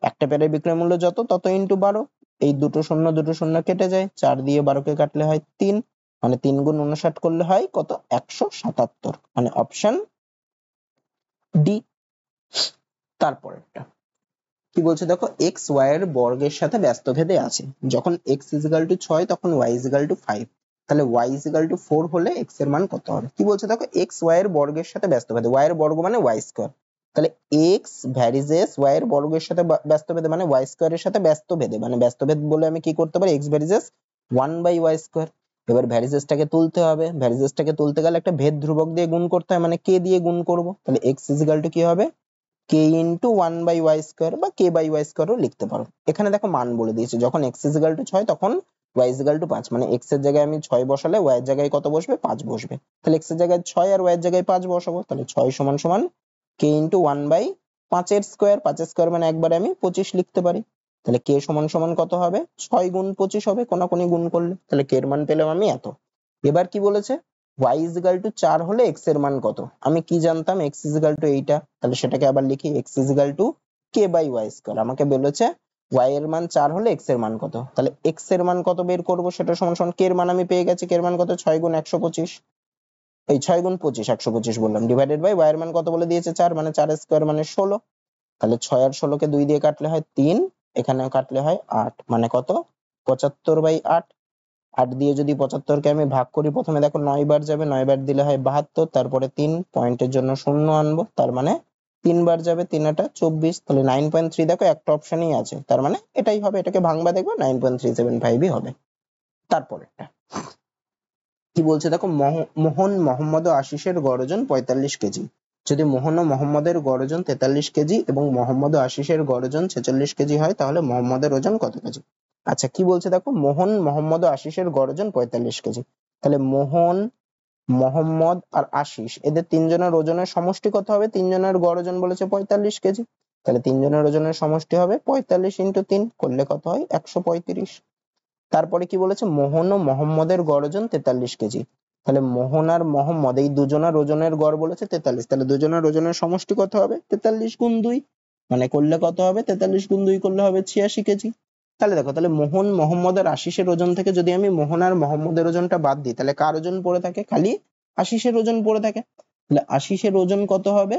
একটা পেয়ারের বিক্রয় মূল্য যত, তত ইন্টু 12। এই দুটো শূন্য কেটে যায়, 4 দিয়ে 12 কে কাটলে হয় 3, মানে 3 গুণ 59 করলে হয় কত? 177, মানে অপশন ডি। তারপরেরটা কি বলছে দেখো, এক্স ওয়াই এর বর্গের সাথে ব্যস্ত ভেদে আছে। যখন x = 6 তখন y = 5, তাহলে y is equal to 4 হলে x এর মান কত হবে? কি বলছে দেখো, x y এর বর্গের সাথে ব্যস্ত ভেদে, y এর বর্গ মানে y স্কয়ার, তাহলে x ভ্যারিজেস y এর বর্গের সাথে ব্যস্ত ভেদে মানে y স্কয়ার এর সাথে ব্যস্ত ভেদে, মানে ব্যস্ত ভেদ বলে আমি কি করতে পারি, x ভ্যারিজেস 1/y স্কয়ার। এবার ভ্যারিজেসটাকে তুলতে হবে, ভ্যারিজেসটাকে তুলতে গেলে একটা ভেদ ধ্রুবক দিয়ে গুণ করতে হয়, মানে k দিয়ে গুণ করব, তাহলে x is equal to কি হবে, k into 1/y স্কয়ার বা k/y স্কয়ারও লিখতে পারো। এখানে দেখো মান বলে দিয়েছে, যখন x is equal to 6 তখন y is equal to 5, মানে x এর জায়গায় আমি 6 বসালে y এর জায়গায় কত বসবে, 5 বসবে, তাহলে x এর জায়গায় 6 আর y এর জায়গায় 5 বসাবো, তাহলে 6 সমান সমান k into 1/5 এর স্কয়ার, 5 এর স্কয়ার মানে একবারে আমি 25 লিখতে পারি, তাহলে k সমান সমান কত হবে, 6 গুণ 25 হবে কোনাকুনি গুণ করলে, তাহলে k এর মান পেলাম আমি এত। এবার কি বলেছে, y is equal to 4 হলে x এর মান কত, আমি কি জানতাম x is equal to এইটা, তাহলে সেটাকে আবার লিখি, x is equal to k/y square, আমাকে বলেছে y এর মান 4 হলে x এর মান কত, তাহলে x এর মান কত বের করব, সেটা সমান সমান k এর মান আমি পেয়ে গেছি, k এর মান কত, 6 গুণ 125, এই 6 গুণ 25 125 বললাম, ডিভাইডেড বাই y এর মান কত বলে দিয়েছে 4, মানে 4 স্কয়ার মানে 16, তাহলে 6 আর 16 কে 2 দিয়ে কাটলে হয় 3, এখানেও কাটলে হয় 8, মানে কত, 75/8। 8 দিয়ে যদি 75 কে আমি ভাগ করি, প্রথমে দেখো 9 বার যাবে, 9 বার দিলে হয় 72, তারপরে 3 পয়েন্টের জন্য শূন্য আনবো, তার মানে 3 বার যাবে, 3 আটা 24, তাহলে 9.3 দেখো একটা অপশনই আছে, তার মানে এটাই হবে, এটাকে ভাঙবা দেখবো 9.375ই হবে। তারপরেরটা কি বলছে দেখো, মোহন মোহাম্মদ ও আশিসের গড় ওজন 45 কেজি, যদি মোহন ও মোহাম্মদের গড় ওজন 43 কেজি এবং মোহাম্মদ ও আশিসের গড় ওজন 46 কেজি হয়, তাহলে মোহাম্মদের ওজন কত কেজি? আচ্ছা কি বলছে দেখো, মোহন মোহাম্মদ ও আশিসের গড় ওজন 45 কেজি, তাহলে মোহন মোহাম্মদ আর আশিস এদের তিনজনের ওজনের সমষ্টি কত হবে, তিনজনের গড় ওজন বলেছে 45 কেজি, তাহলে তিনজনের ওজনের সমষ্টি হবে 45 ইন্টু 3 করলে কত হয়, 135। তারপরে কি বলেছে, মোহন ও মোহাম্মদের গড় ওজন 43 কেজি, তাহলে মোহন আর মোহাম্মদ এই দুজনের ওজনের গড় বলেছে 43, তাহলে দুজনের ওজনের সমষ্টি কত হবে, 43 গুণ 2, মানে করলে কত হবে, 43 গুণ 2 করলে হবে 86 কেজি। তাহলে দেখো, তাহলে মোহন মোহাম্মদ আর আশিসের ওজন থেকে যদি আমি মোহন আর মোহাম্মদের ওজনটা বাদ দিই, তাহলে কার ওজন পড়ে থাকে, খালি আশিসের ওজন পড়ে থাকে, তাহলে আশিসের ওজন কত হবে,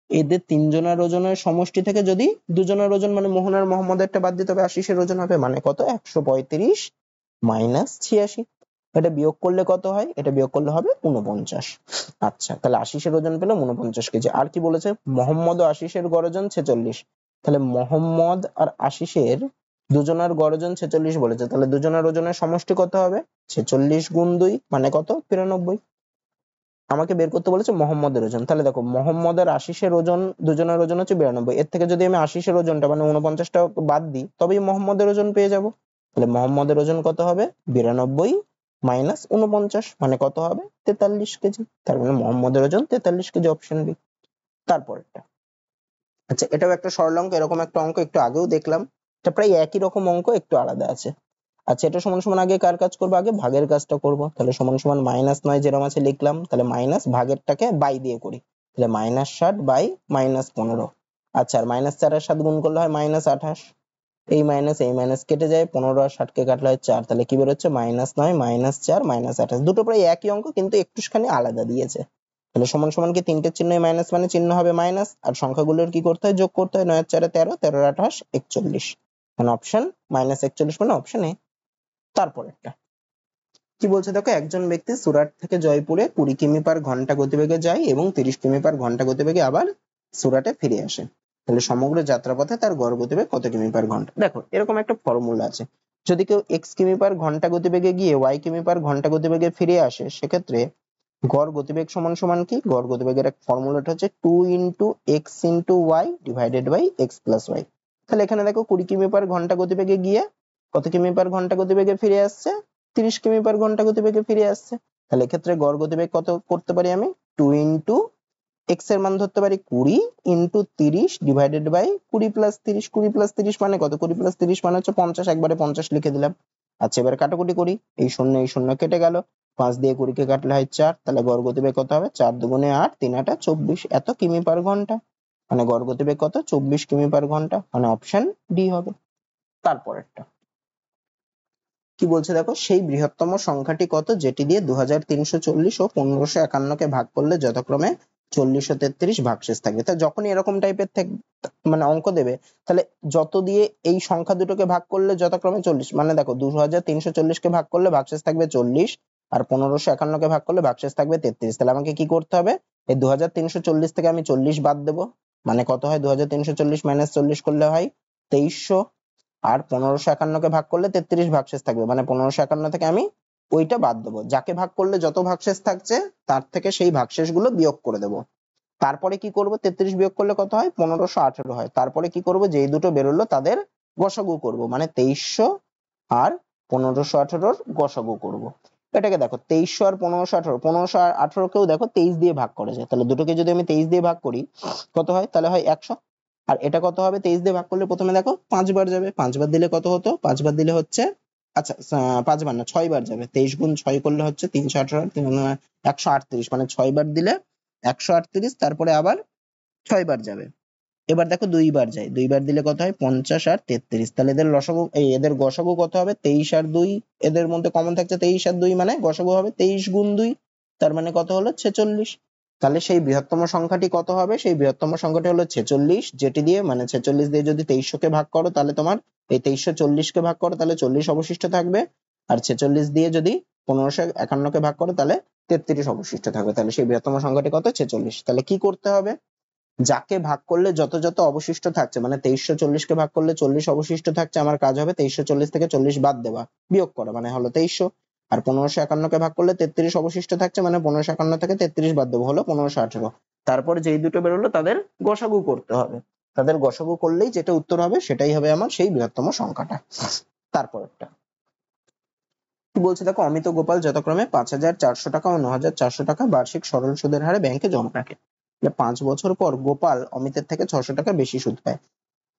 এদের তিনজনের ওজনের সমষ্টি থেকে যদি দুজনের ওজন মানে মোহন আর মোহাম্মদেরটা বাদ দিতে হবে, আশিসের ওজন হবে মানে কত, 135 মাইনাস 86, এটা বিয়োগ করলে কত হয়, এটা বিয়োগ করলে হবে 49। আচ্ছা তাহলে আশিসের ওজন পেলাম 49 কেজি। আর কি বলেছে, মোহাম্মদ ও আশিসের গড় ওজন 46, তাহলে মোহাম্মদ আর আশিসের দুজনের গড় ওজন 46 বলেছে, তাহলে দুজনের ওজনের সমষ্টি কত হবে, 46 গুণ 2 মানে কত, 93। আমাকে বের করতে বলেছে মোহাম্মদের ওজন, তাহলে দেখো মোহাম্মদ আর আশিসের ওজন দুজনের ওজন হচ্ছে 92, এর থেকে যদি আমি আশিসের ওজনটা মানে 49টা বাদ দিই, তবেই মোহাম্মদের ওজন পেয়ে যাব, তাহলে মোহাম্মদের ওজন কত হবে, 92 মাইনাস 49 মানে কত হবে, 43 কেজি, তার মানে মোহাম্মদের ওজন 43 কেজি, অপশন বি। তারপরটা, আচ্ছা এটাও একটা সরল অঙ্ক, এরকম একটা অঙ্ক একটু আগেও দেখলাম, এটা প্রায় একই রকম অঙ্ক, একটু আলাদা আছে। আচ্ছা এটা সমান সমান আগে কার কাজ করবো, আগে ভাগের কাজটা করব, তাহলে সমান সমান -9 যেরকম আছে লিখলাম, তাহলে মাইনাস ভাগেরটাকে বাই দিয়ে করি, তাহলে -60 বাই -15। আচ্ছা আর -4 আর 7 গুণ করলে হয় -28, এই মাইনাস কেটে যায়, 15 আর 60 কে কাটলে হয় 4, তাহলে কি বের হচ্ছে, -9 -4 -28, দুটো প্রায় একই অঙ্ক কিন্তু একটুখানি আলাদা দিয়েছে। তাহলে সমান সমান কি তিনটের চিহ্ন মাইনাস মানে চিহ্ন হবে মাইনাস, আর সংখ্যাগুলোর কি করতে হয়, যোগ করতে হয়, 9 4 13, 13 28 41, মানে অপশন -41 মানে অপশন এ। তারপরেরটা কি বলছে দেখো, একজন ব্যক্তি সুরাট থেকে জয়পুরে 20 কিমি পার ঘন্টা গতিবেগে যায় এবং 30 কিমি পার ঘন্টা গতিবেগে আবার সুরাটে ফিরে আসে, তাহলে সমগ্র যাত্রাপথে তার গড় গতিবেগ কত কিমি পার ঘন্টা। দেখো এরকম একটা ফর্মুলা আছে, যদি কেউ x কিমি পার ঘন্টা গতিবেগে গিয়ে y কিমি পার ঘন্টা গতিবেগে ফিরে আসে, সেক্ষেত্রে গড় গতিবেগ সমান সমান কি, গড় গতিবেগের এক ফর্মুলাটা হচ্ছে 2 into x into y divided by x plus y. তাহলে এখানে দেখো 20 কিমি পার ঘন্টা গতিবেগে গিয়ে কত কিমি পার ঘন্টা গতিবেগে ফিরে আসছে, 30 কিমি পার ঘন্টা গতিবেগে ফিরে আসছে, তাহলে এক্ষেত্রে গড় গতিবেগ কত করতে পারি আমি, 2 ইন্টু এক্স এর মান ধরতে পারি 20 into 30 divided by 20 plus 30, 20 plus 30 মানে কত, 20 প্লাস 30 মানে হচ্ছে 50, একবারে 50 লিখে দিলাম। আচ্ছা এবার কাটাকুটি করি, এই শূন্য কেটে গেল, 5 দিয়ে 20 কে কাটলে হয় 4, তাহলে গড় গতিবেগ কত হবে, 4 দুগুণে 8 3 8 24, এত কিমি পার ঘন্টা, মানে গড় গতিবেগ কত, 24 কিমি পার ঘন্টা, মানে অপশন ডি হবে। তারপরেরটা কি বলছে দেখো, সেই বৃহত্তম সংখ্যাটি কত যেটি দিয়ে 2340 ও 1551 কে ভাগ করলে যথাক্রমে 40 ও 33 ভাগশেষ থাকবে। তা যখনই এরকম টাইপের মানে অঙ্ক দেবে, তাহলে যত দিয়ে এই সংখ্যা দুটোকে ভাগ করলে যথাক্রমে 40, মানে দেখো 2340 কে ভাগ করলে ভাগশেষ থাকবে 40, আর 1551 কে ভাগ করলে ভাগশেষ থাকবে 33। তাহলে আমাকে কি করতে হবে, এই 2340 থেকে আমি 40 বাদ দেবো, মানে কত হয় 2340 মাইনাস 40 করলে হয় 2300, আর 1551 কে ভাগ করলে 33 ভাগশেষ থাকবে, মানে 1551 থেকে আমি ওইটা বাদ দেবো, যাকে ভাগ করলে যত ভাগশেষ থাকছে তার থেকে সেই ভাগশেষ গুলো বিয়োগ করে দেবো। তারপরে কি করব, 33 বিয়োগ করলে কত হয় 1518 হয়। তারপরে কি করব, যেই দুটো বেরোলো তাদের গসাগু করব, মানে 2300 আর 1518 গসাগু করব। এটাকে দেখো 2300 আর 1518, 1518 কেও দেখো 23 দিয়ে ভাগ করা যায়, তাহলে দুটোকে যদি আমি 23 দিয়ে ভাগ করি কত হয়, তাহলে হয় 100। আর এটা কত হবে, 23 দিয়ে ভাগ করলে প্রথমে দেখো 5 বার যাবে, 5 বার দিলে কত হতো, 5 বার দিলে হচ্ছে, আচ্ছা 5 বার না 6 বার যাবে, 23 গুণ 6 করলে হচ্ছে 318, 138, মানে 6 বার দিলে 138, তারপরে আবার 6 বার যাবে। এবার দেখো 2 বার যায়, 2 বার দিলে কত হয় 50 আর 33, তাহলে এদের লসাগু এদের গসাগু কত হবে 23 আর 2, এদের মধ্যে কমন থাকছে 23 আর 2, মানে গসাগু হবে 23 গুণ 2, তার মানে কত হলো 46। তাহলে সেই বৃহত্তম সংখ্যাটি কত হবে, সেই বৃহত্তম সংখ্যাটি হলো 46, যেটি দিয়ে মানে 46 দিয়ে যদি 2300 কে ভাগ করো তাহলে তোমার এই 2340 কে ভাগ করো তাহলে 40 অবশিষ্ট থাকবে, আর 46 দিয়ে যদি 1551 কে ভাগ করো তাহলে 33 অবশিষ্ট থাকবে। তাহলে সেই বৃহত্তম সংখ্যাটি কত 46। তাহলে কি করতে হবে, যাকে ভাগ করলে যত যত অবশিষ্ট থাকছে, মানে 2340 কে ভাগ করলে 40 অবশিষ্ট থাকছে, আমার কাজ হবে 2340 থেকে 40 বাদ দেওয়া, বিয়োগ করা, মানে হলো 2300। আর 1551 কে ভাগ করলে 33 অবশিষ্ট থাকছে, মানে 1551 থেকে 33 বাদ দেবো, হলো 1518। তারপর যেই দুটো বেরোলো তাদের গসাগু করতে হবে, তাদের গসাগু করলেই যেটা উত্তর হবে সেটাই হবে আমার সেই বৃহত্তম সংখ্যাটা। তারপরটা কি বলছে দেখো, অমিত ও গোপাল যথাক্রমে 5400 টাকা ও 9400 টাকা বার্ষিক সরল সুদের হারে ব্যাংকে জমা রাখে। 5 বছর পর গোপাল অমিতের থেকে 600 টাকা বেশি সুদ পায়,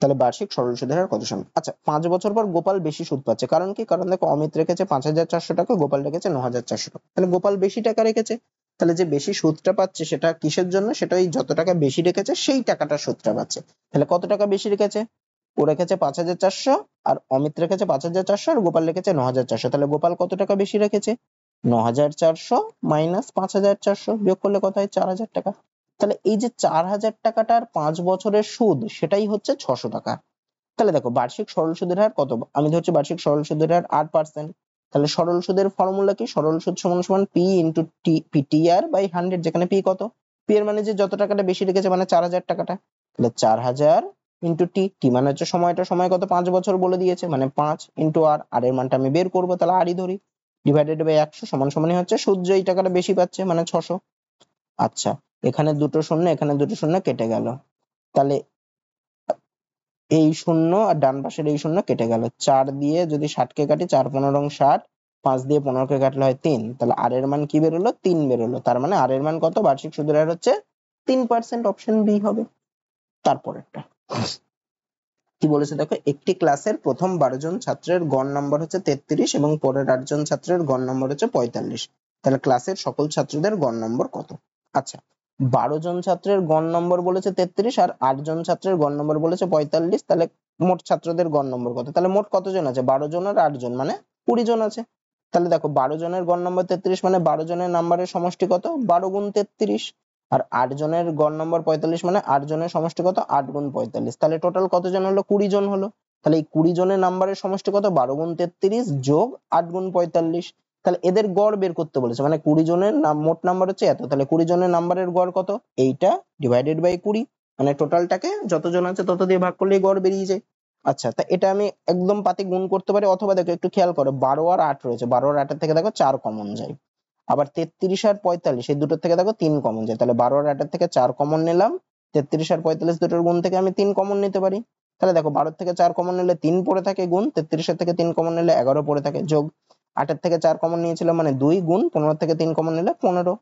তাহলে বার্ষিক সরল সুদের হার কত শতাংশ? আচ্ছা 5 বছর পর গোপাল বেশি সুদ পাচ্ছে, কারণ কি, কারণ দেখো অমিত রেখেছে 5400 টাকা, গোপাল রেখেছে 9400 টাকা, তাহলে গোপাল বেশি টাকা রেখেছে, তাহলে যে বেশি সুদটা পাচ্ছে সেটা কিসের জন্য, সেটা ওই যত টাকা বেশি রেখেছে সেই টাকাটা সুদটা পাচ্ছে। তাহলে কত টাকা বেশি রেখেছে, ও রেখেছে 5400, আর অমিত রেখেছে 5400, আর গোপাল রেখেছে 9400, তাহলে গোপাল কত টাকা বেশি রেখেছে, 9400 মাইনাস 5400, বিয়োগ করলে কত হয় 4000 টাকা। তাহলে এই যে 4000 টাকাটার 5 বছরের সুদ সেটাই হচ্ছে 600 টাকা। তাহলে দেখো বার্ষিক সরল সুদের হার কত, আমি ধরছি বার্ষিক সরল সুদের হার 8%, তাহলে সরল সুদের ফর্মুলা কি, সরল সুদ সমান সমান p into t, p t r by 100, যেখানে পি কত, পি এর মানে যে যত টাকাটা বেশি রেখেছে, মানে 4000 টাকাটা, তাহলে 4000 ইন্টু টি, টি মানে হচ্ছে সময়টা, সময় কত 5 বছর বলে দিয়েছে, মানে 5 ইন্টু আর, আর এর মানটা আমি বের করবো, তাহলে আরই ধরি, ডিভাইডেড বাই 100 সমান সমানই হচ্ছে সুদ যে এই টাকাটা বেশি পাচ্ছে, মানে 600। আচ্ছা এখানে দুটো শূন্য, এখানে দুটো শূন্য কেটে গেল, তাহলে এই শূন্য আর ডান পাশের এই শূন্য কেটে গেল, 4 দিয়ে যদি 60 কে কাটি, 4 15 60, 5 দিয়ে 15 কে কাটলে হয় 3, তাহলে আর এর মান কি বেরোলো 3 বেরোলো, তার মানে আর এর মান কত, বার্ষিক সুদের হার হচ্ছে 3%, অপশন বি হবে। তারপরেরটা কি বলেছে দেখো, একটি ক্লাসের প্রথম 12 জন ছাত্রের গড় নম্বর হচ্ছে 33 এবং পরের 8 জন ছাত্রের গড় নম্বর হচ্ছে 45, তাহলে ক্লাসের সকল ছাত্রদের গড় নম্বর কত? আচ্ছা 12 জন ছাত্রের গড় নম্বর বলেছে 33 আর 8 জন ছাত্রের গড় নম্বর বলেছে 45, তাহলে মোট ছাত্রদের গড় নম্বর কত, তাহলে মোট কতজন আছে, 12 জন আর 8 জন মানে 20 জন আছে। তাহলে দেখো 12 জনের গড় নম্বর 33, মানে 12 জনের নাম্বারের সমষ্টি কত, 12 গুণ 33, আর 8 জনের গড় নম্বর 45, মানে 8 জনের সমষ্টি কত, 8 গুণ 45, তাহলে টোটাল কতজন হলো, 20 জন হলো। তাহলে এই 20 জনের নাম্বারের সমষ্টি কত, 12 গুণ 33 যোগ 8 গুণ 45, তাহলে এদের গড় বের করতে বলেছে, মানে 20 জনের মোট নাম্বার হচ্ছে এত, তাহলে 20 জনের নাম্বারের গড় কত, এইটা ডিভাইডেড বাই 20, মানে টোটালটাকে যতজন আছে তত দিয়ে ভাগ করলেই গড় বেরিয়ে যায়। আচ্ছা তা এটা আমি একদম পাতে গুণ করতে পারি, অথবা দেখো একটু খেয়াল করো 12 আর 8 রয়েছে, 12 আর 8 এর থেকে দেখো 4 কমন যায়, আবার 33 আর 45 এই দুটোর থেকে দেখো 3 কমন যায়, তাহলে 12 আর 8 এর থেকে 4 কমন নিলাম, 33 আর 45 দুটোর গুণ থেকে আমি 3 কমন নিতে পারি, তাহলে দেখো 12 থেকে 4 কমন নিলে 3 পড়ে থাকে, গুণ 33 এর থেকে 3 কমন নিলে 11 পড়ে থাকে, যোগ 8 এর থেকে 4 কমন নিয়েছিলাম মানে 2, গুণ 15 থেকে 3 কমন নিলে 15,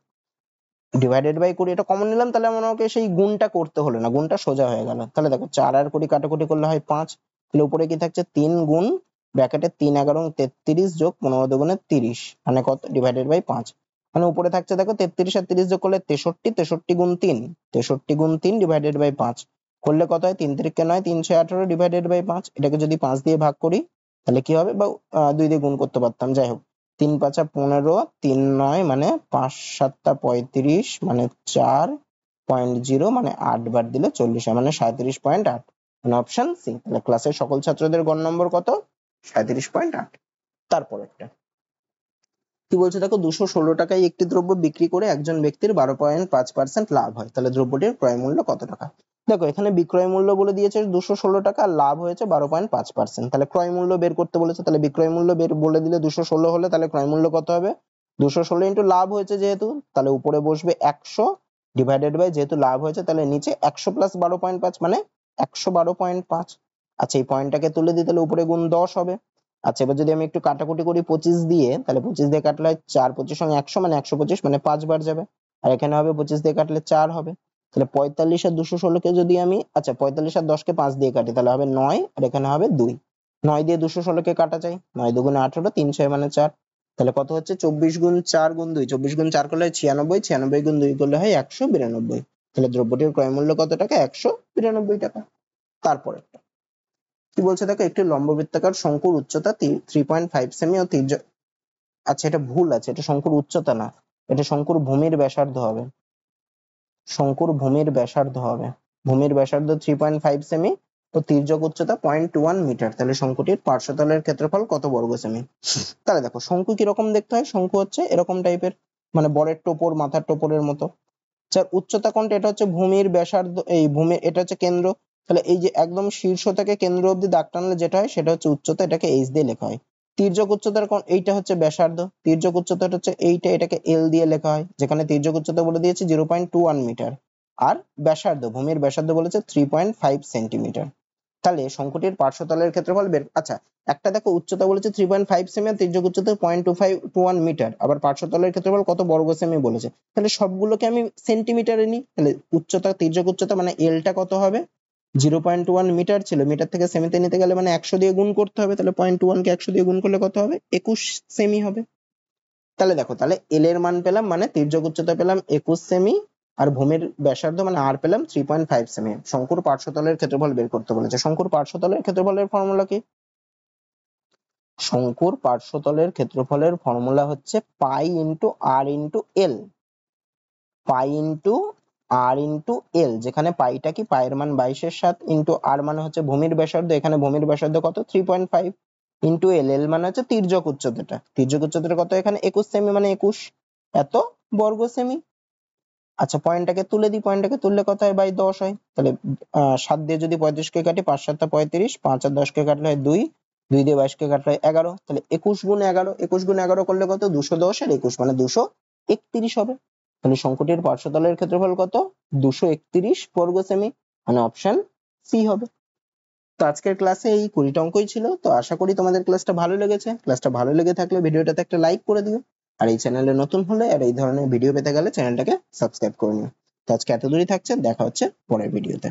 ডিভাইডেড বাই 20, এটা কমন নিলাম, তাহলে আমাকে সেই গুণটা করতে হলো না, গুণটা সোজা হয়ে গেল। তাহলে দেখো 4 আর 20 কাটাকুটি করলে হয় 5, তাহলে উপরে কি থাকছে 3 গুণ ব্র্যাকেটে 3 11 33 যোগ 15 দুগুণে 30, মানে কত, ডিভাইডেড বাই 5, মানে উপরে থাকছে দেখো 33 আর 30 যোগ করলে 63, 63 গুণ 3, 63 গুণ 3 ডিভাইডেড বাই 5 করলে কত হয়, 3 3 কে 9, 3 6 18 ডিভাইডেড বাই 5, এটাকে যদি 5 দিয়ে ভাগ করি তাহলে কি হবে, বা 2 দিয়ে গুণ করতে পারতাম, যাই হোক 3 5 15, 3 9 মানে 5 7 35, মানে 4.0, মানে 8 বার দিলে 40 হয়, মানে 37.8, মানে অপশন সি। তাহলে ক্লাসের সকল ছাত্রদের গড় নম্বর কত, 37.8। তারপর একটা কি বলছে দেখো, 216 টাকায় একটি দ্রব্য বিক্রি করে একজন ব্যক্তির 12.5% লাভ হয়, তাহলে দ্রব্যটির ক্রয় মূল্য কত টাকা? দেখো এখানে বিক্রয় মূল্য বলে দিয়েছে 216 টাকা, আর লাভ হয়েছে 12.5%, তাহলে ক্রয় মূল্য বের করতে বলেছে, তাহলে বিক্রয় মূল্য বের বলে দিলে 216 হলে তাহলে ক্রয় মূল্য কত হবে? 216 ইন্টু লাভ হয়েছে যেহেতু, তাহলে উপরে বসবে 100 ডিভাইডেড বাই, যেহেতু লাভ হয়েছে তাহলে নিচে 100 প্লাস 12.5 মানে 112.5। আচ্ছা এই পয়েন্টটাকে তুলে দিই, তাহলে উপরে গুণ 10 হবে। আচ্ছা এবার যদি আমি একটু কাটাকুটি করি 25 দিয়ে, তাহলে 25 দিয়ে কাটলে 4 25 সঙ্গে 100 মানে 125 মানে 5 বার যাবে, আর এখানে হবে 25 দিয়ে কাটলে 4 হবে, তাহলে 45 আর 216 কে যদি আমি, আচ্ছা 45 আর 10 কে 5 দিয়ে কাটি তাহলে হবে 9, আর এখানে হবে 2। 9 দিয়ে 216 কে কাটা যায়, 9 দুগুণে 18, 3 6 মানে 4, তাহলে কত হচ্ছে 24 গুণ 4 গুণ 2, 24 গুণ 4 করলে হয় 96, 96 গুণ 2 করলে হয় 192, তাহলে দ্রব্যটির ক্রয় মূল্য কত টাকা? 192 টাকা। তারপরে কি বলছে দেখো, একটি লম্ববৃত্তাকার শঙ্কুর উচ্চতা 3.5 সেমি ও তির্যক, আচ্ছা এটা ভুল আছে, এটা শঙ্কুর উচ্চতা না, এটা শঙ্কুর ভূমির ব্যাসার্ধ হবে, শঙ্কুর ভূমির ব্যাসার্ধ হবে, ভূমির ব্যাসার্ধ 3.5 সেমি ও তির্যক উচ্চতা 0.21 মিটার, তাহলে শঙ্কুটির পার্শ্বতলের ক্ষেত্রফল কত বর্গ সেমি? তাহলে দেখো শঙ্কু কিরকম দেখতে হয়, শঙ্কু হচ্ছে এরকম টাইপের, মানে বলের টোপর, মাথার টোপরের মতো। যার উচ্চতা কোনটা, এটা হচ্ছে ভূমির ব্যাসার্ধ, এই ভূমির এটা হচ্ছে কেন্দ্র, তাহলে এই যে একদম শীর্ষ থেকে কেন্দ্র অবধি দাগ টানলে যেটা হয় সেটা হচ্ছে উচ্চতা, এটাকে এইচ দিয়ে লেখা হয়। তির্যক উচ্চতার কোন, এইটা হচ্ছে ব্যাসার্ধ, তির্যক উচ্চতাটা হচ্ছে এইটা, এটাকে এল দিয়ে লেখা হয়, যেখানে তির্যক উচ্চতা বলে দিয়েছে 0.21 মিটার, আর ব্যাসার্ধ, ভূমির ব্যাসার্ধ বলেছে 3.5 সেন্টিমিটার। তাহলে শঙ্কুটির পার্শ্বতলের ক্ষেত্রফল বের, আচ্ছা একটা দেখো উচ্চতা বলেছে 3.5 সেমি আর তির্যক উচ্চতা 0.2521 মিটার, আবার পার্শ্বতলের ক্ষেত্রফল কত বর্গ সেমি বলেছে, তাহলে সবগুলোকে আমি সেন্টিমিটারে নিই, তাহলে উচ্চতা, তির্যক উচ্চতা মানে এলটা কত হবে? 0.1 মিটার ছিল, মিটার থেকে সেমিতে নিতে গেলে মানে 100 দিয়ে গুণ করতে হবে, তাহলে 0.1 কে 100 দিয়ে গুণ করলে কত হবে? 21 সেমি হবে। তাহলে দেখো, তাহলে এল এর মান পেলাম, মানে তির্যক উচ্চতা পেলাম 21 সেমি, আর ভূমির ব্যাসার্ধ মানে আর পেলাম 3.5 সেমি। শঙ্কুর পার্শ্বতলের ক্ষেত্রফল বের করতে বলেছে। শঙ্কুর পার্শ্বতলের ক্ষেত্রফলের ফর্মুলা কি? শঙ্কুর পার্শ্বতলের ক্ষেত্রফলের ফর্মুলা হচ্ছে পাই ইন্টু আর ইন্টু এল, পাই ইন্টু আর ইন্টু এল, যেখানে পাইটা কি, পায়ের মান 22/7 ইন্টু আর মানে হচ্ছে ভূমির ব্যাসার্ধ, এখানে ভূমির ব্যাসার্ধ কত? 3.5 ইন্টু এল, এল মানে হচ্ছে তির্যক উচ্চতাটা, তির্যক উচ্চতাটা কত এখানে? 21 সেমি, মানে 21 এত বর্গ সেমি। আচ্ছা পয়েন্টটাকে তুলে দিই, পয়েন্টটাকে তুললে কত হয়? বাই 10 হয়, তাহলে 7 দিয়ে যদি 35 কে কাটি, 5 7 35, 5 আর 10 কে কাটলে হয় 2, 2 দিয়ে 22 কে কাটলে হয় 11, তাহলে 21 গুণ 11, 21 গুণ 11 করলে কত? 210 আর 21 মানে 231 হবে। তাহলে শঙ্কুটির পার্শ্বতলের ক্ষেত্রফল কত? 231 বর্গ সেমি, মানে অপশন সি হবে। তো আজকের ক্লাসে এই 20টা অঙ্কই ছিল। তো আশা করি তোমাদের ক্লাসটা ভালো লেগেছে। ক্লাসটা ভালো লেগে থাকলে ভিডিওটাতে একটা লাইক করে দিও, আর এই চ্যানেলে নতুন হলে আর এই ধরনের ভিডিও পেতে গেলে চ্যানেলটাকে সাবস্ক্রাইব করে নিও। তো আজকে এত দূরই থাকছে, দেখা হচ্ছে পরের ভিডিওতে।